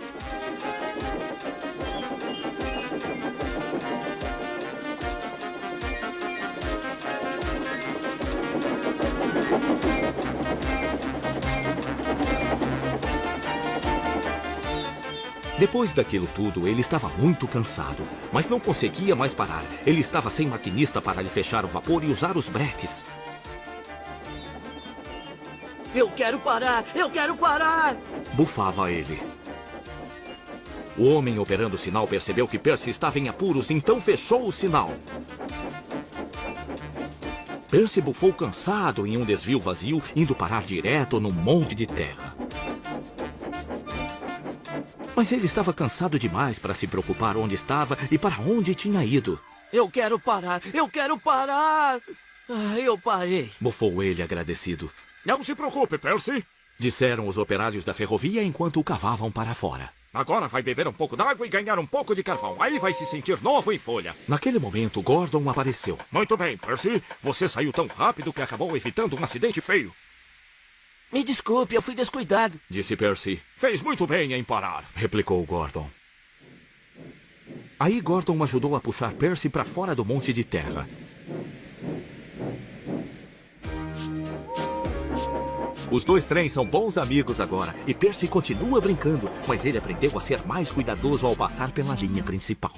Depois daquilo tudo, ele estava muito cansado, mas não conseguia mais parar. Ele estava sem maquinista para lhe fechar o vapor e usar os breques. Eu quero parar! Eu quero parar! Bufava ele. O homem operando o sinal percebeu que Percy estava em apuros, então fechou o sinal. Percy bufou cansado em um desvio vazio, indo parar direto num monte de terra. Mas ele estava cansado demais para se preocupar onde estava e para onde tinha ido. Eu quero parar! Eu quero parar! Eu parei. Bufou ele agradecido. Não se preocupe, Percy, disseram os operários da ferrovia enquanto o cavavam para fora. Agora vai beber um pouco d'água e ganhar um pouco de carvão. Aí vai se sentir novo em folha. Naquele momento, Gordon apareceu. Muito bem, Percy. Você saiu tão rápido que acabou evitando um acidente feio. Me desculpe, eu fui descuidado, disse Percy. Fez muito bem em parar, replicou Gordon. Aí Gordon ajudou a puxar Percy para fora do monte de terra. Os 2 trens são bons amigos agora e Percy continua brincando, mas ele aprendeu a ser mais cuidadoso ao passar pela linha principal.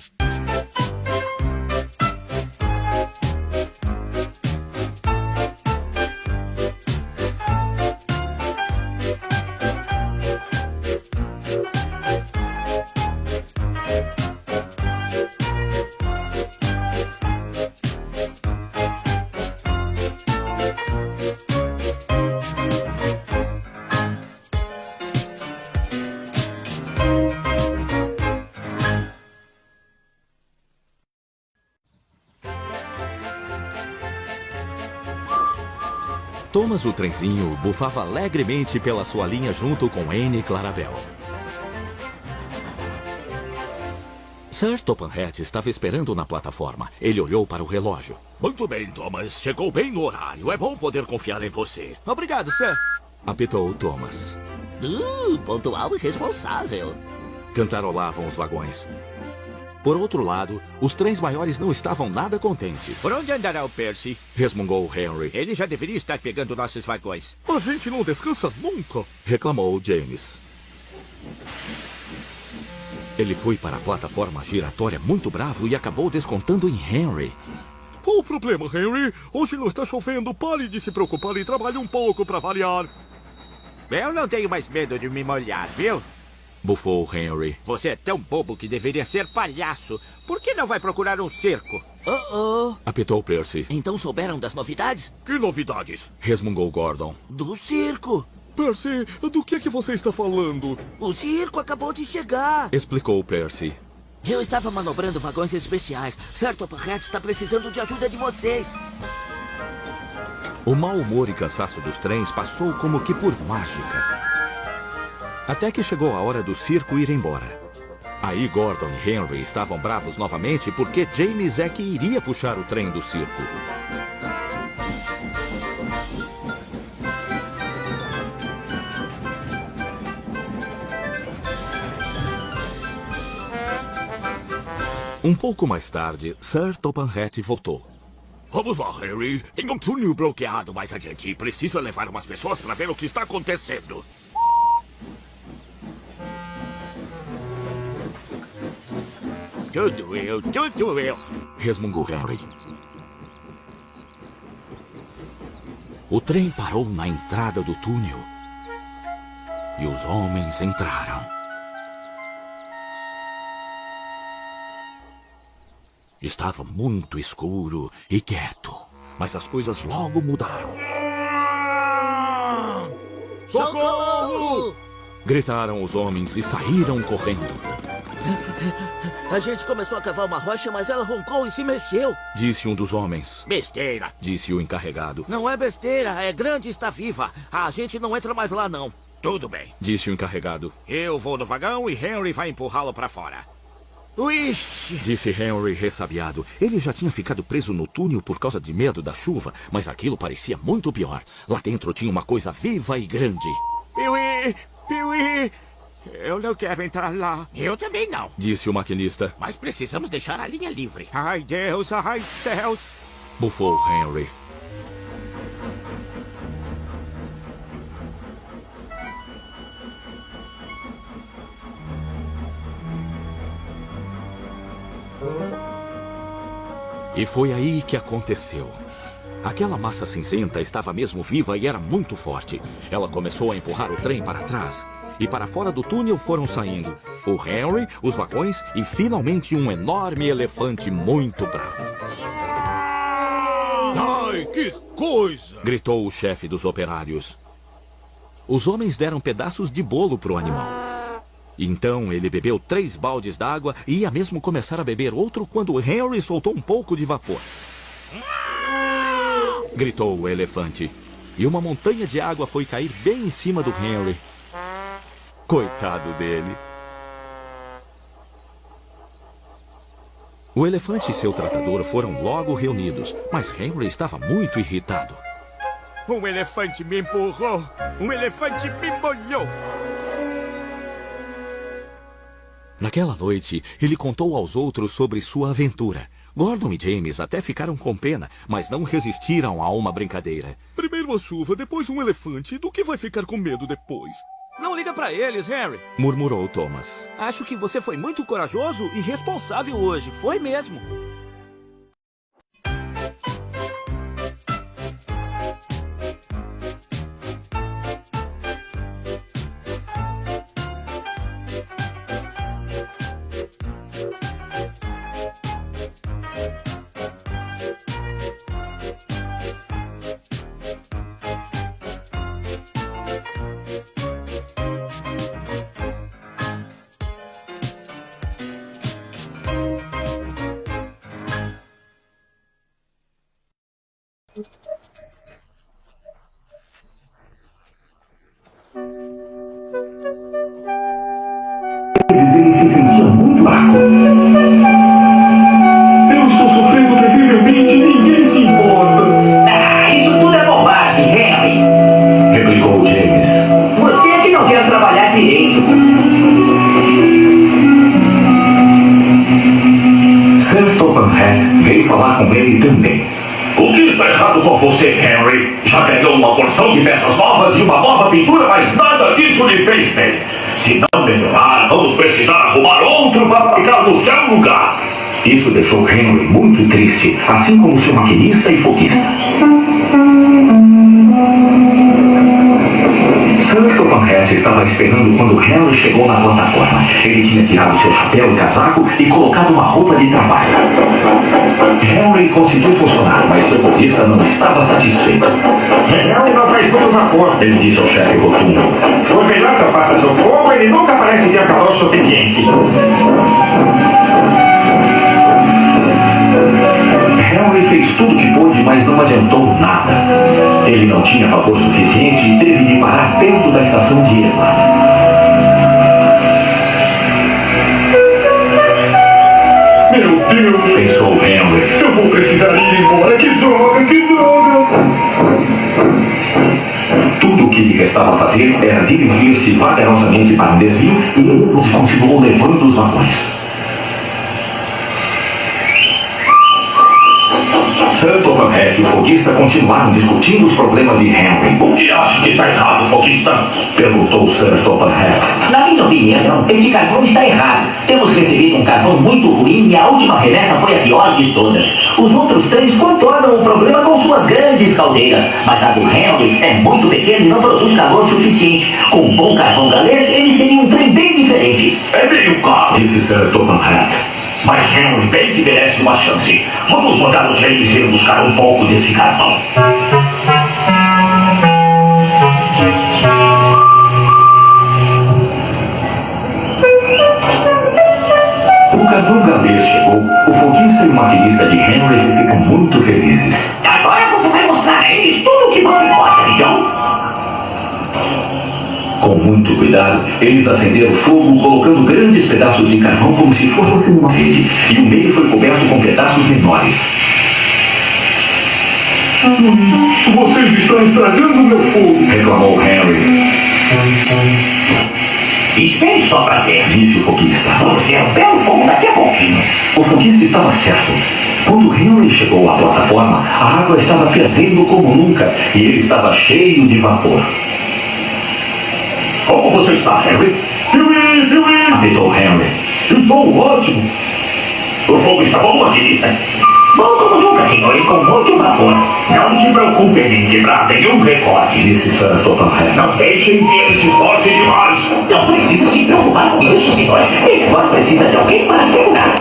Thomas o trenzinho bufava alegremente pela sua linha junto com Anne e Clarabel. Sir Topanhat estava esperando na plataforma. Ele olhou para o relógio. Muito bem, Thomas. Chegou bem no horário. É bom poder confiar em você. Obrigado, Sir. Apitou Thomas. Pontual e responsável. Cantarolavam os vagões. Por outro lado, os trens maiores não estavam nada contentes. Por onde andará o Percy? Resmungou Henry. Ele já deveria estar pegando nossos vagões. A gente não descansa nunca. Reclamou James. Ele foi para a plataforma giratória muito bravo e acabou descontando em Henry. Qual o problema, Henry? Hoje não está chovendo. Pare de se preocupar e trabalhe um pouco para variar. Eu não tenho mais medo de me molhar, viu? Bufou Henry. Você é tão bobo que deveria ser palhaço. Por que não vai procurar um circo? Apitou Percy. Então souberam das novidades? Que novidades? Resmungou Gordon. Do circo. Percy, do que você está falando? O circo acabou de chegar. Explicou Percy. Eu estava manobrando vagões especiais. Sir Topanhat está precisando de ajuda de vocês. O mau humor e cansaço dos trens passou como que por mágica. Até que chegou a hora do circo ir embora. Aí Gordon e Henry estavam bravos novamente porque James é que iria puxar o trem do circo. Um pouco mais tarde, Sir Topanhat voltou. Vamos lá, Henry. Tem um túnel bloqueado mais adiante e precisa levar umas pessoas para ver o que está acontecendo. Tudo eu. Resmungou Henry. O trem parou na entrada do túnel. E os homens entraram. Estava muito escuro e quieto, mas as coisas logo mudaram. Socorro! Gritaram os homens e saíram correndo. A gente começou a cavar uma rocha, mas ela roncou e se mexeu. Disse um dos homens. Besteira. Disse o encarregado. Não é besteira, é grande e está viva. A gente não entra mais lá, não. Tudo bem. Disse o encarregado. Eu vou no vagão e Henry vai empurrá-lo para fora. Uixi! Disse Henry ressabiado. Ele já tinha ficado preso no túnel por causa de medo da chuva, mas aquilo parecia muito pior. Lá dentro tinha uma coisa viva e grande. Piuí! Eu não quero entrar lá. Eu também não. Disse o maquinista. Mas precisamos deixar a linha livre. Ai, Deus! Bufou Henry. E foi aí que aconteceu. Aquela massa cinzenta estava mesmo viva e era muito forte. Ela começou a empurrar o trem para trás. E para fora do túnel foram saindo o Henry, os vagões e finalmente um enorme elefante muito bravo. Ai, que coisa! Gritou o chefe dos operários. Os homens deram pedaços de bolo para o animal. Então ele bebeu 3 baldes d'água e ia mesmo começar a beber outro quando Henry soltou um pouco de vapor. Gritou o elefante. E uma montanha de água foi cair bem em cima do Henry. Coitado dele. O elefante e seu tratador foram logo reunidos, mas Henry estava muito irritado. Um elefante me empurrou. Um elefante me molhou. Naquela noite, ele contou aos outros sobre sua aventura. Gordon e James até ficaram com pena, mas não resistiram a uma brincadeira. Primeiro a chuva, depois um elefante. Do que vai ficar com medo depois? Não liga pra eles, Henry. Murmurou Thomas. Acho que você foi muito corajoso e responsável hoje. Foi mesmo. você, Henry, já ganhou uma porção de peças novas e uma nova pintura, mas nada disso lhe fez bem. Se não melhorar, vamos precisar arrumar outro para ficar no seu lugar. Isso deixou Henry muito triste, assim como seu maquinista e foguista. Sir Topanhead estava esperando quando Henry chegou na plataforma. Ele tinha tirado seu chapéu e casaco e colocado uma roupa de trabalho. Henry conseguiu funcionar, mas seu foguista não estava satisfeito. Henry não faz muito vapor, ele disse ao chefe rotundo. Por melhor que eu faça seu fogo, ele nunca parece ter calor suficiente. Henry fez tudo que pôde, mas não adiantou nada. Ele não tinha vapor suficiente e teve de parar perto da estação de Edward. Meu Deus! Pensou Henry. Eu vou precisar ir embora. Que droga, que droga! Tudo o que lhe restava fazer era dirigir-se vagarosamente para um desvio e ele continuou levando os vagões. Sir Topanhead e o foguista continuaram discutindo os problemas de Henry. O que acha que está errado, foguista? Perguntou Sir Topanhead. Na minha opinião, este carvão está errado. Temos recebido um carvão muito ruim e a última remessa foi a pior de todas. Os outros trens contornam o problema com suas grandes caldeiras, mas a do Henry é muito pequena e não produz calor suficiente. Com um bom carvão galês, ele seria um trem bem diferente. É meio caro, disse Sir Topanhead. Mas Henry bem que merece uma chance. Vamos mandar o James ir buscar um pouco desse carvão. O carvão galês chegou, o foguista e o maquinista de Henry ficam muito felizes. Agora você vai mostrar a eles tudo o que você pode, amigão. Com muito cuidado, eles acenderam fogo, colocando grandes pedaços de carvão como se fosse uma rede, e o meio foi coberto com pedaços menores. Vocês estão estragando o meu fogo, reclamou Henry. Espere só para ver, disse o foguista. Vamos ter um belo fogo daqui a pouquinho. O foguista estava certo. Quando Henry chegou à plataforma, a água estava fervendo como nunca, e ele estava cheio de vapor. Como você está, Henry? Piuí! Apitou Henry. Estou ótimo. O fogo está bom, maquinista? Bom como nunca, senhor, e com muito vapor. Não se preocupem em quebrar nenhum recorde, disse Sir Topanhead. Não deixem que ele se esforce demais. Não precisa se preocupar com isso, senhor. Ele agora precisa de alguém para segurar.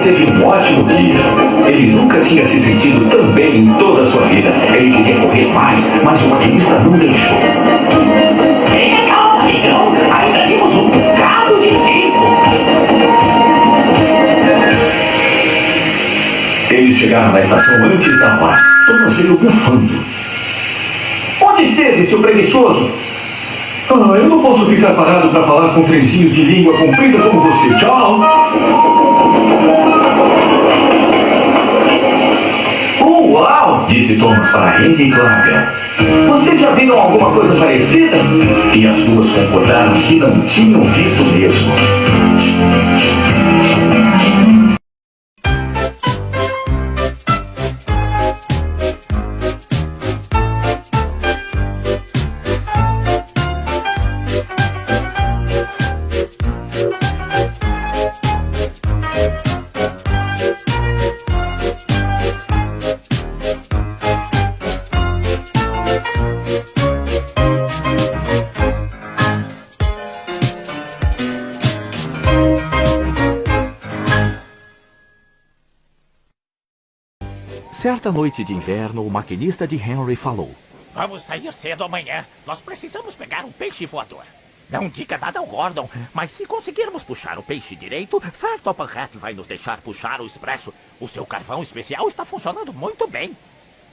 Teve um ótimo dia. Ele nunca tinha se sentido tão bem em toda a sua vida. Ele queria correr mais, mas o maquinista não deixou. Tenha calma, amigão. Ainda temos um bocado de tempo. Eles chegaram na estação antes da hora. Thomas veio bufando. Onde esteve, seu preguiçoso? Eu não posso ficar parado para falar com trenzinhos de língua comprida como você. Tchau. Uau! Disse Thomas para Henry e Clara. Vocês já viram alguma coisa parecida? E as duas concordaram que não tinham visto mesmo. Certa noite de inverno, o maquinista de Henry falou. Vamos sair cedo amanhã. Nós precisamos pegar um peixe voador. Não diga nada ao Gordon, mas se conseguirmos puxar o peixe direito, Sir Topanhead vai nos deixar puxar o expresso. O seu carvão especial está funcionando muito bem.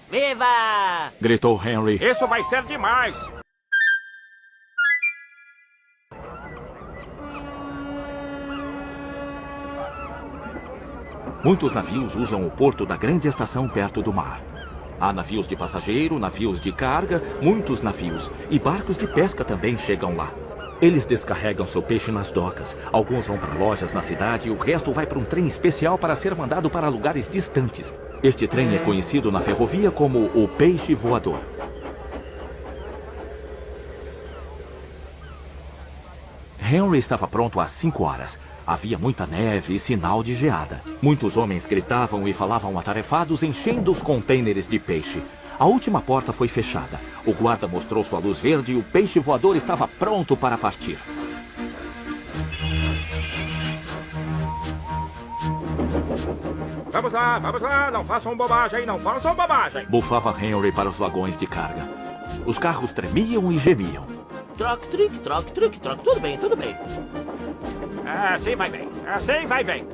Viva! Gritou Henry. Isso vai ser demais. Muitos navios usam o porto da grande estação perto do mar. Há navios de passageiro, navios de carga, muitos navios. E barcos de pesca também chegam lá. Eles descarregam seu peixe nas docas. Alguns vão para lojas na cidade e o resto vai para um trem especial para ser mandado para lugares distantes. Este trem é conhecido na ferrovia como o peixe voador. Henry estava pronto às 5 horas. Havia muita neve e sinal de geada. Muitos homens gritavam e falavam atarefados, enchendo os contêineres de peixe. A última porta foi fechada. O guarda mostrou sua luz verde e o peixe voador estava pronto para partir. Vamos lá, não façam bobagem, não façam bobagem. Bufava Henry para os vagões de carga. Os carros tremiam e gemiam. Troc, tric, troc. Tudo bem, tudo bem. Assim vai bem, assim vai bem.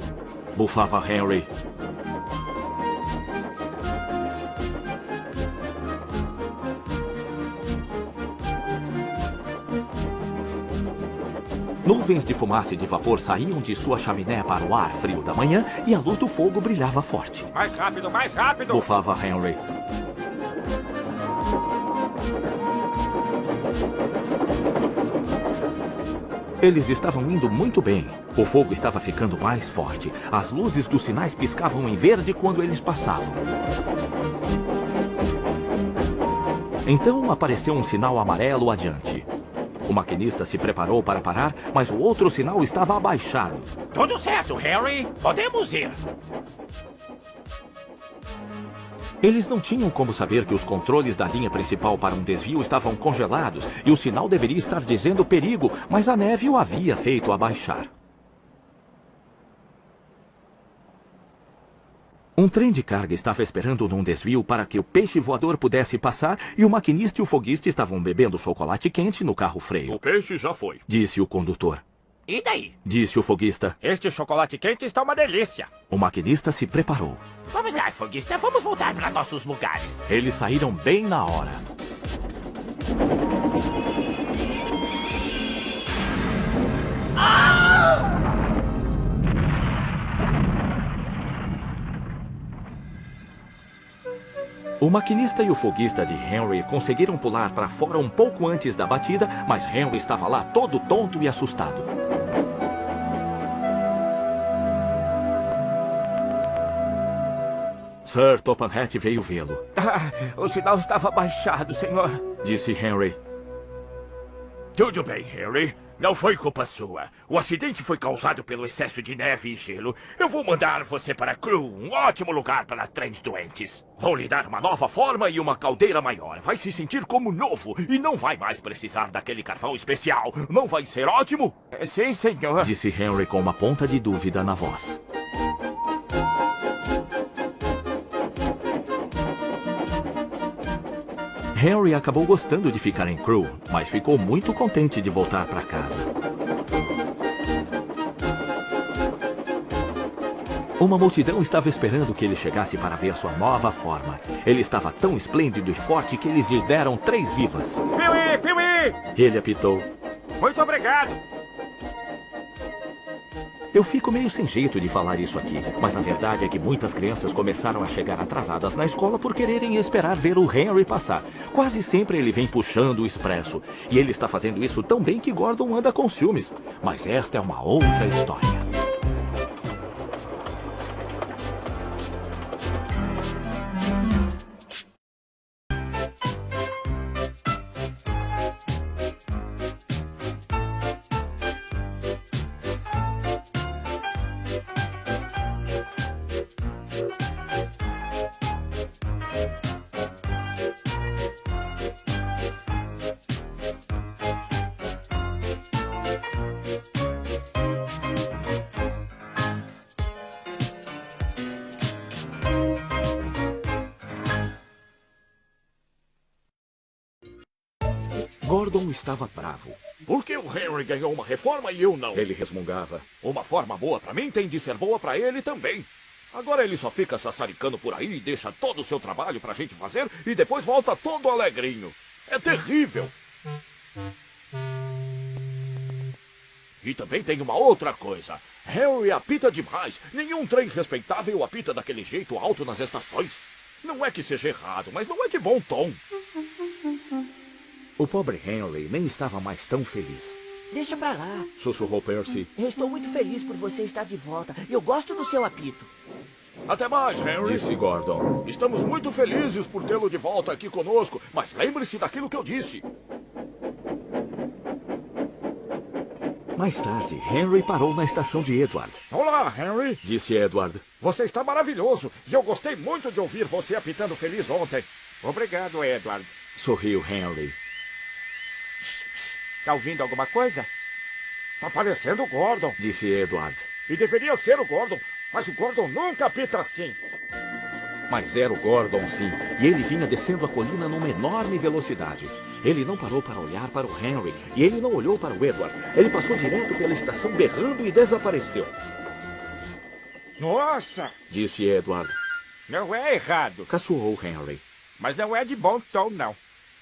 Bufava Henry. Nuvens de fumaça e de vapor saíam de sua chaminé para o ar frio da manhã e a luz do fogo brilhava forte. Mais rápido, mais rápido! Bufava Henry. Eles estavam indo muito bem. O fogo estava ficando mais forte. As luzes dos sinais piscavam em verde quando eles passavam. Então apareceu um sinal amarelo adiante. O maquinista se preparou para parar, mas o outro sinal estava abaixado. Tudo certo, Harry. Podemos ir. Eles não tinham como saber que os controles da linha principal para um desvio estavam congelados e o sinal deveria estar dizendo perigo, mas a neve o havia feito abaixar. Um trem de carga estava esperando num desvio para que o peixe voador pudesse passar e o maquinista e o foguista estavam bebendo chocolate quente no carro freio. O peixe já foi, disse o condutor. E daí? Disse o foguista. Este chocolate quente está uma delícia. O maquinista se preparou. Vamos lá, foguista, vamos voltar para nossos lugares. Eles saíram bem na hora. O maquinista e o foguista de Henry conseguiram pular para fora um pouco antes da batida, mas Henry estava lá todo tonto e assustado. Sir Topham Hatt veio vê-lo. O sinal estava baixado, senhor. Disse Henry. Tudo bem, Henry. Não foi culpa sua. O acidente foi causado pelo excesso de neve e gelo. Eu vou mandar você para Crew, um ótimo lugar para trens doentes. Vou lhe dar uma nova forma e uma caldeira maior. Vai se sentir como novo e não vai mais precisar daquele carvão especial. Não vai ser ótimo? Sim, senhor. Disse Henry com uma ponta de dúvida na voz. Henry acabou gostando de ficar em Crew, mas ficou muito contente de voltar para casa. Uma multidão estava esperando que ele chegasse para ver sua nova forma. Ele estava tão esplêndido e forte que eles lhe deram 3 vivas. Piuí, piuí! Ele apitou. Muito obrigado! Eu fico meio sem jeito de falar isso aqui, mas a verdade é que muitas crianças começaram a chegar atrasadas na escola por quererem esperar ver o Henry passar. Quase sempre ele vem puxando o expresso, e ele está fazendo isso tão bem que Gordon anda com ciúmes. Mas esta é uma outra história. Gordon estava bravo. Por que o Henry ganhou uma reforma e eu não? Ele resmungava. Uma forma boa pra mim tem de ser boa pra ele também. Agora ele só fica sassaricando por aí e deixa todo o seu trabalho pra gente fazer e depois volta todo alegrinho. É terrível. E também tem uma outra coisa. Henry apita demais. Nenhum trem respeitável apita daquele jeito alto nas estações. Não é que seja errado, mas não é de bom tom. O pobre Henry nem estava mais tão feliz. Deixa pra lá. Sussurrou Percy. Eu estou muito feliz por você estar de volta. Eu gosto do seu apito. Até mais, Henry. Disse Gordon. Estamos muito felizes por tê-lo de volta aqui conosco, mas lembre-se daquilo que eu disse. Mais tarde, Henry parou na estação de Edward. Olá, Henry. Disse Edward. Você está maravilhoso e eu gostei muito de ouvir você apitando feliz ontem. Obrigado, Edward. Sorriu Henry. Tá ouvindo alguma coisa? Tá parecendo o Gordon. Disse Edward. E deveria ser o Gordon, mas o Gordon nunca apita assim. Mas era o Gordon, sim, e ele vinha descendo a colina numa enorme velocidade. Ele não parou para olhar para o Henry, e ele não olhou para o Edward. Ele passou direto pela estação berrando e desapareceu. Nossa! Disse Edward. Não é errado. Caçoou Henry. Mas não é de bom tom, não.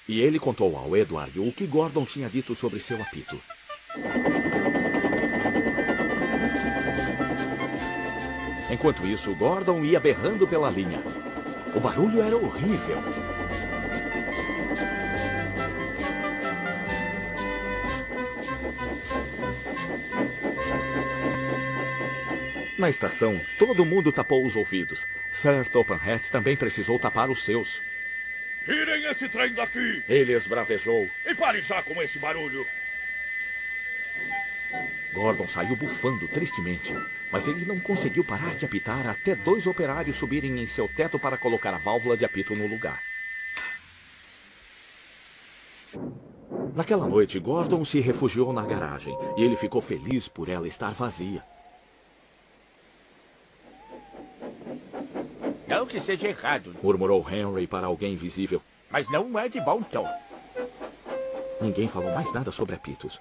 E ele contou ao Edward o que Gordon tinha dito sobre seu apito. Enquanto isso, Gordon ia berrando pela linha. O barulho era horrível. Na estação, todo mundo tapou os ouvidos. Sir Topham Hatt também precisou tapar os seus. Tirem esse trem daqui! Ele esbravejou. E pare já com esse barulho! Gordon saiu bufando tristemente, mas ele não conseguiu parar de apitar até 2 operários subirem em seu teto para colocar a válvula de apito no lugar. Naquela noite, Gordon se refugiou na garagem e ele ficou feliz por ela estar vazia. Não que seja errado, Murmurou Henry para alguém invisível. mas não é de bom tom. Ninguém falou mais nada sobre apitos.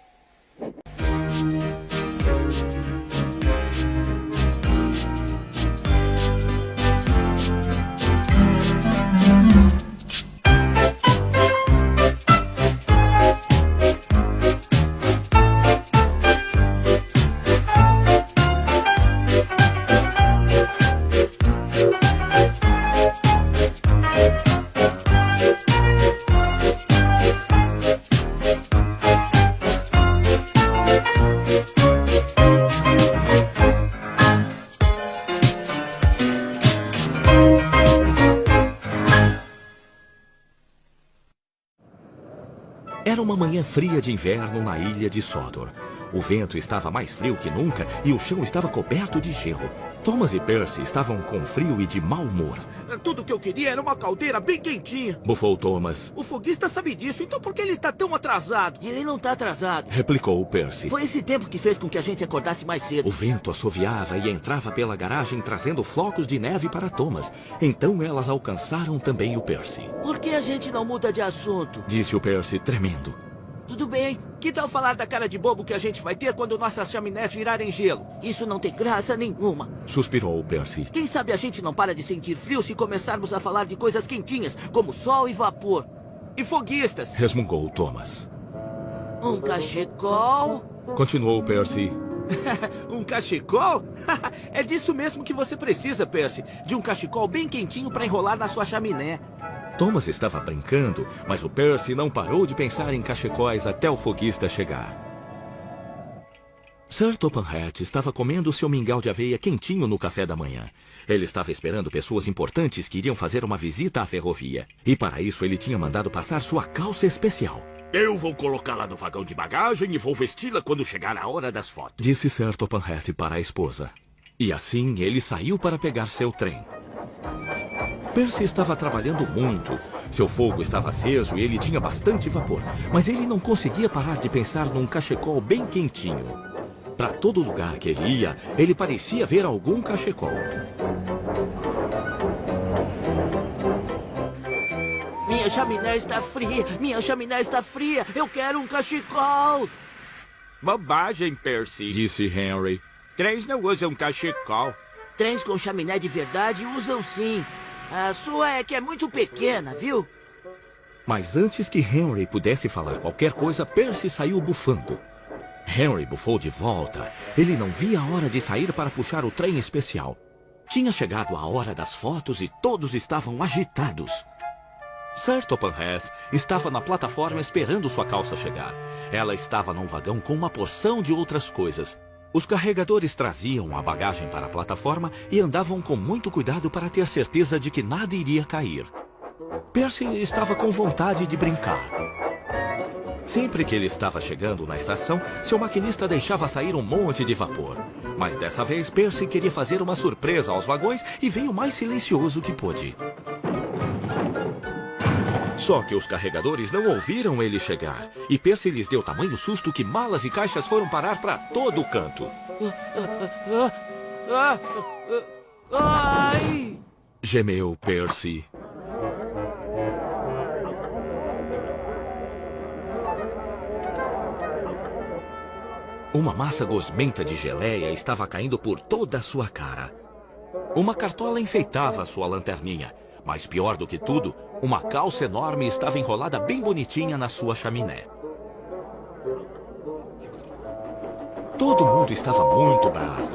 Era uma manhã fria de inverno na ilha de Sodor. O vento estava mais frio que nunca e o chão estava coberto de gelo. Thomas e Percy estavam com frio e de mau humor. Tudo que eu queria era uma caldeira bem quentinha. Bufou Thomas. O foguista sabe disso, então por que ele está tão atrasado? Ele não tá atrasado. Replicou Percy. Foi esse tempo que fez com que a gente acordasse mais cedo. O vento assoviava e entrava pela garagem trazendo flocos de neve para Thomas. Então elas alcançaram também o Percy. Por que a gente não muda de assunto? Disse o Percy tremendo. Tudo bem. Que tal falar da cara de bobo que a gente vai ter quando nossas chaminés virarem gelo? Isso não tem graça nenhuma. Suspirou Percy. Quem sabe a gente não para de sentir frio se começarmos a falar de coisas quentinhas, como sol e vapor. E foguistas. Resmungou Thomas. Um cachecol? Continuou Percy. Um cachecol? É disso mesmo que você precisa, Percy. De um cachecol bem quentinho para enrolar na sua chaminé. Thomas estava brincando, mas o Percy não parou de pensar em cachecóis até o foguista chegar. Sir Topham Hatt estava comendo seu mingau de aveia quentinho no café da manhã. Ele estava esperando pessoas importantes que iriam fazer uma visita à ferrovia. E para isso ele tinha mandado passar sua calça especial. Eu vou colocá-la no vagão de bagagem e vou vesti-la quando chegar a hora das fotos. Disse Sir Topham Hatt para a esposa. E assim ele saiu para pegar seu trem. Percy estava trabalhando muito. Seu fogo estava aceso e ele tinha bastante vapor. Mas ele não conseguia parar de pensar num cachecol bem quentinho. Para todo lugar que ele ia, ele parecia ver algum cachecol. Minha chaminé está fria! Minha chaminé está fria! Eu quero um cachecol! Bobagem, Percy. Disse Henry. Trens não usam cachecol. Trens com chaminé de verdade usam sim. A sua é que é muito pequena, viu? Mas antes que Henry pudesse falar qualquer coisa, Percy saiu bufando. Henry bufou de volta. Ele não via a hora de sair para puxar o trem especial. Tinha chegado a hora das fotos e todos estavam agitados. Sir Topanhat estava na plataforma esperando sua calça chegar. Ela estava num vagão com uma porção de outras coisas. Os carregadores traziam a bagagem para a plataforma e andavam com muito cuidado para ter certeza de que nada iria cair. Percy estava com vontade de brincar. Sempre que ele estava chegando na estação, seu maquinista deixava sair um monte de vapor. Mas dessa vez, Percy queria fazer uma surpresa aos vagões e veio o mais silencioso que pôde. Só que os carregadores não ouviram ele chegar. E Percy lhes deu tamanho susto que malas e caixas foram parar para todo o canto. Ai! Gemeu Percy. Uma massa gosmenta de geleia estava caindo por toda a sua cara. Uma cartola enfeitava sua lanterninha. Mas pior do que tudo, uma calça enorme estava enrolada bem bonitinha na sua chaminé. Todo mundo estava muito bravo.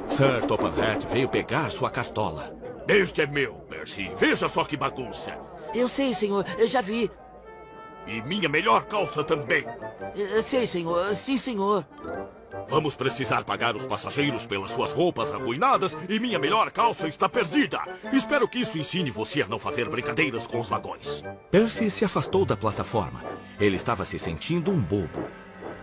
Sir Topanhat veio pegar sua cartola. Este é meu, Percy. Veja só que bagunça. Eu sei, senhor. Eu já vi. E minha melhor calça também. Eu sei, senhor. Sim, senhor. Vamos precisar pagar os passageiros pelas suas roupas arruinadas e minha melhor calça está perdida. Espero que isso ensine você a não fazer brincadeiras com os vagões. Percy se afastou da plataforma. Ele estava se sentindo um bobo.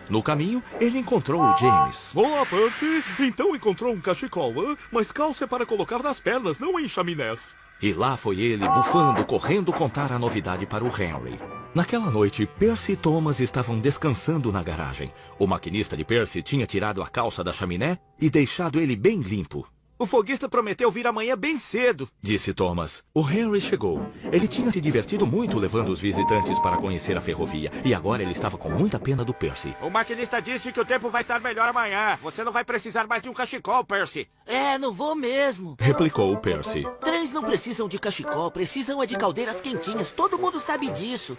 No caminho, ele encontrou o James. Olá, Percy. Então encontrou um cachecol, hein? Mas calça é para colocar nas pernas, não em chaminés. E lá foi ele, bufando, correndo contar a novidade para o Henry. Naquela noite, Percy e Thomas estavam descansando na garagem. O maquinista de Percy tinha tirado a calça da chaminé e deixado ele bem limpo. O foguista prometeu vir amanhã bem cedo, disse Thomas. O Henry chegou. Ele tinha se divertido muito levando os visitantes para conhecer a ferrovia. E agora ele estava com muita pena do Percy. O maquinista disse que o tempo vai estar melhor amanhã. Você não vai precisar mais de um cachecol, Percy. É, não vou mesmo. Replicou o Percy. Trens não precisam de cachecol, precisam é de caldeiras quentinhas. Todo mundo sabe disso.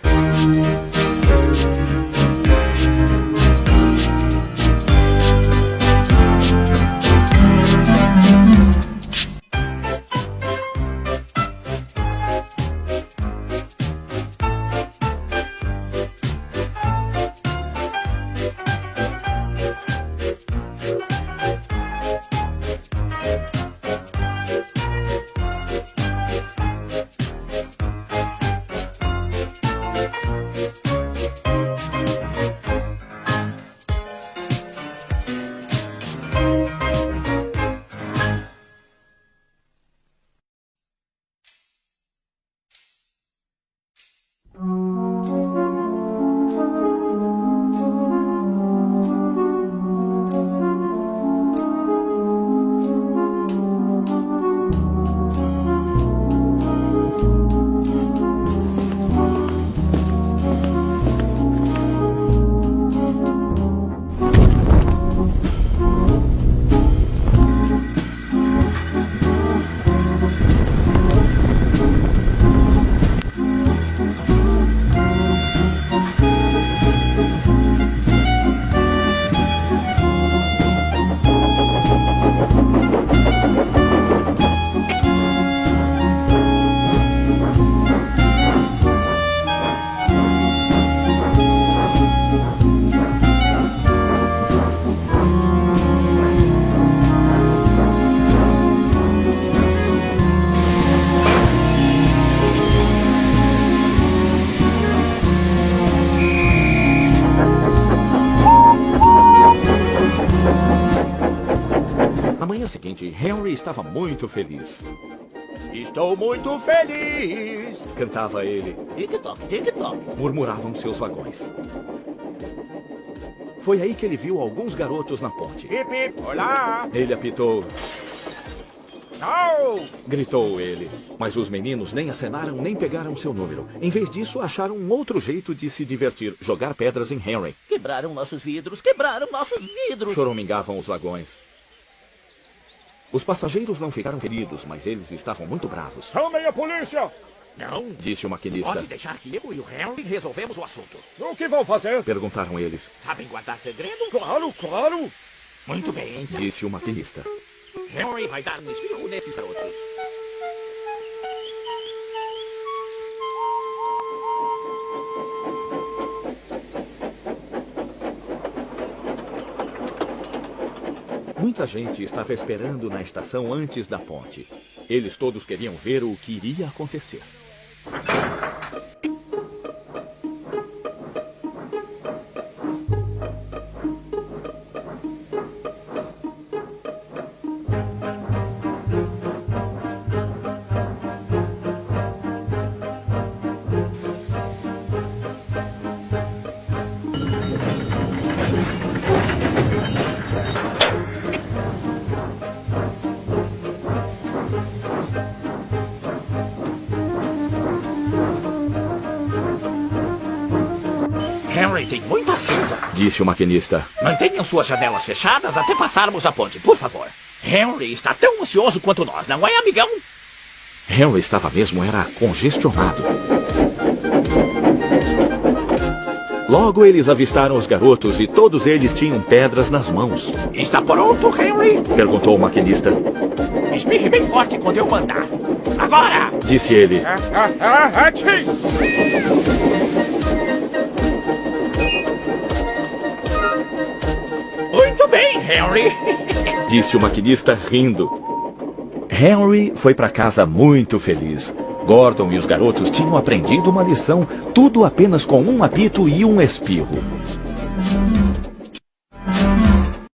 Henry estava muito feliz. Estou muito feliz, cantava ele. Tic-toc, tic-toc, murmuravam seus vagões. Foi aí que ele viu alguns garotos na ponte. Hip, hip, olá! Ele apitou. Não! Gritou ele. Mas os meninos nem acenaram nem pegaram seu número. Em vez disso, acharam um outro jeito de se divertir: jogar pedras em Henry. Quebraram nossos vidros, quebraram nossos vidros! Choramingavam os vagões. Os passageiros não ficaram feridos, mas eles estavam muito bravos. Chamem a polícia! Não, disse o maquinista. pode deixar que eu e o Henry resolvemos o assunto. O que vão fazer? Perguntaram eles. Sabem guardar segredo? Claro, claro. Muito bem. Disse o maquinista. Henry vai dar um espirro nesses garotos. Muita gente estava esperando na estação antes da ponte. Eles todos queriam ver o que iria acontecer. Henry tem muita cinza. Disse o maquinista. Mantenham suas janelas fechadas até passarmos a ponte, por favor. Henry está tão ansioso quanto nós, não é, amigão? Henry estava mesmo, era congestionado. Logo eles avistaram os garotos e todos eles tinham pedras nas mãos. Está pronto, Henry? Perguntou o maquinista. Espirre bem forte quando eu mandar. Agora! Disse ele. Muito bem, Henry. Disse o maquinista rindo. Henry foi para casa muito feliz. Gordon e os garotos tinham aprendido uma lição, tudo apenas com um apito e um espirro.